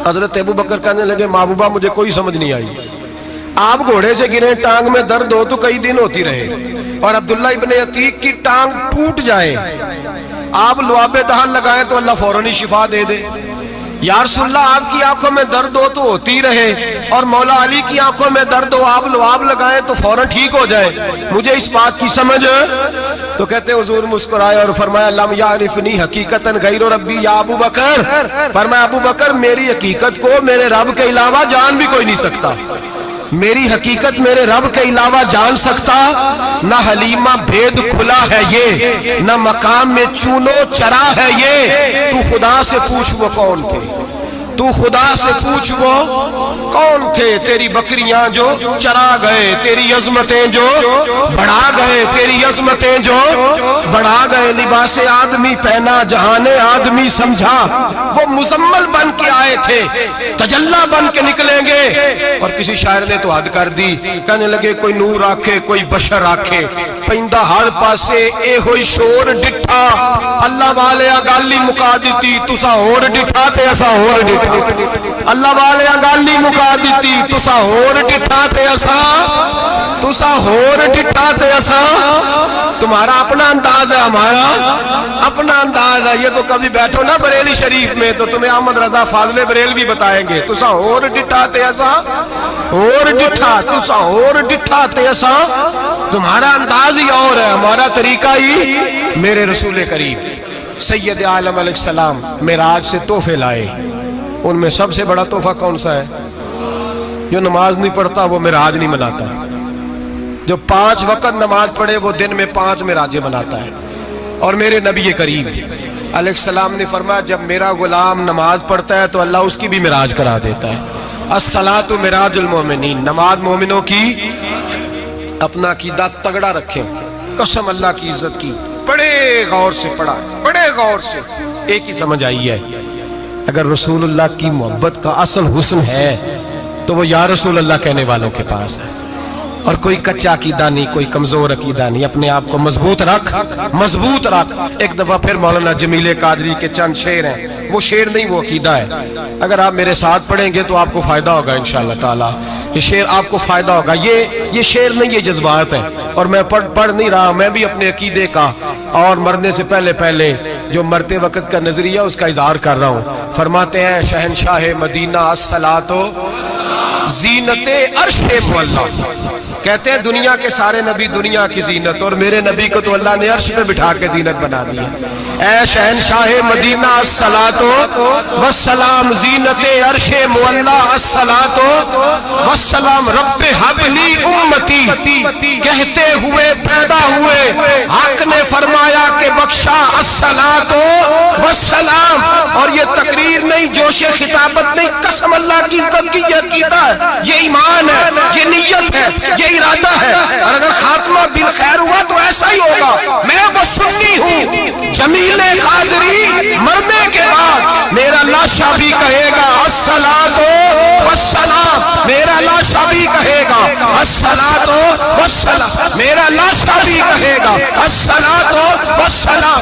Speaker 1: حضرت ابو بکر کہنے لگے محبوبہ مجھے کوئی سمجھ نہیں آئی، آپ گھوڑے سے گرے ٹانگ میں درد ہو تو کئی دن ہوتی رہے، اور عبداللہ ابن عتیق کی ٹانگ ٹوٹ جائے، آپ لعاب دہن لگائیں تو اللہ فوراً شفا دے دے۔ یا رسول اللہ آپ کی آنکھوں میں درد ہو تو ہوتی رہے، اور مولا علی کی آنکھوں میں درد ہو آپ لعاب لگائیں تو فوراً ٹھیک ہو جائے، مجھے اس بات کی سمجھ۔ تو کہتے حضور مسکرائے اور فرمایا لم یعرفنی حقیقتاً غیر ربی یا ابو بکر، فرمایا ابو بکر میری حقیقت کو میرے رب کے علاوہ جان بھی کوئی نہیں سکتا، میری حقیقت میرے رب کے علاوہ جان سکتا، نہ حلیمہ بھید کھلا ہے یہ، نہ مقام میں چونو چرا ہے یہ، تو خدا سے پوچھ وہ کون تھے، تو خدا سے پوچھ وہ کون تھے، تیری بکریاں جو چرا گئے، تیری عظمتیں جو بڑھا گئے، تیری عظمتیں جو بڑھا گئے، لباس آدمی پہنا جہان آدمی سمجھا، وہ مزمل بن کے آئے تھے تجلی بن کے نکلیں گے۔ اور کسی شاعر نے تو حد کر دی، کہنے لگے کوئی نور آکھے کوئی بشر آکھے، پیندہ ہر پاسے اے ہوئی شور ڈٹھا، اللہ والے گالی مکا دیتی تسا ہور ڈٹھا تے اسا ہور ڈٹھا، اللہ والے گالی مکا دیتی تسا ہور ڈٹھا تے اسا، تسا ہور ڈٹھا تے اسا۔ تمہارا اپنا انداز ہے، ہمارا اپنا انداز ہے، یہ تو کبھی بیٹھو نا بریلی شریف میں تو تمہیں احمد رضا فاضل بریلوی بتائیں گے، تسا ہور ڈٹھا تے اسا ہور ڈٹھا، تسا ہور ڈٹھا تے اسا۔ تمہارا انداز ہی اور ہے، ہمارا طریقہ ہی۔ میرے رسول کریم سید عالم علیہ السلام معراج سے تحفے لائے، ان میں سب سے بڑا تحفہ کون سا ہے؟ جو نماز نہیں پڑھتا وہ معراج نہیں مناتا، جو 5 وقت نماز پڑھے وہ دن میں 5 معراجیں مناتا ہے۔ اور میرے نبی کریم علیہ السلام نے فرمایا جب میرا غلام نماز پڑھتا ہے تو اللہ اس کی بھی معراج کرا دیتا ہے۔ الصلاۃ معراج المومنین، نماز مومنوں کی۔ اپنا عقیدہ تگڑا رکھیں، قسم اللہ کی عزت کی، بڑے غور سے پڑھا، بڑے غور سے۔ ایک ہی سمجھ آئی ہے، اگر رسول اللہ کی محبت کا اصل حسن ہے تو وہ یا رسول اللہ کہنے والوں کے پاس ہے، اور کوئی کچا عقیدہ نہیں، کوئی کمزور عقیدہ نہیں، اپنے آپ کو مضبوط رکھ، مضبوط رکھ۔ ایک دفعہ پھر مولانا جمیل قادری کے چند شعر ہیں، وہ شعر نہیں وہ عقیدہ ہے، اگر آپ میرے ساتھ پڑھیں گے تو آپ کو فائدہ ہوگا انشاءاللہ تعالی، یہ شعر آپ کو فائدہ ہوگا۔ یہ شعر نہیں، یہ جذبات ہیں، اور میں پڑھ نہیں رہا، میں بھی اپنے عقیدے کا اور مرنے سے پہلے جو مرتے وقت کا نظریہ اس کا اظہار کر رہا ہوں۔ فرماتے ہیں شہنشاہ مدینہ الصلاۃ زینت عرش مولا، کہتے ہیں دنیا کے سارے نبی دنیا کی زینت، اور میرے نبی کو تو اللہ نے عرش پہ بٹھا کے زینت بنا دیا۔ اے شہنشاہ مدینہ الصلاۃ والسلام زینت عرش مولا، الصلاۃ والسلام رب حب لی امتی، کہتے ہوئے پیدا ہوئے حق نے فرمایا کہ بخشا الصلاۃ والسلام۔ اور یہ تقریر نہیں، جوش خطابت نہیں، قسم اللہ کی عزت کی، یہ عقیدہ ہے، یہ ایمان ہے، یہ نیت ہے، یہ ارادہ ہے۔ اور اگر خاتمہ بالخیر لاشا بھی کہے گا الصلاۃ والسلام، میرا لاشا بھی کہے گا الصلاۃ والسلام، میرا لاشا بھی کہے گا الصلاۃ والسلام،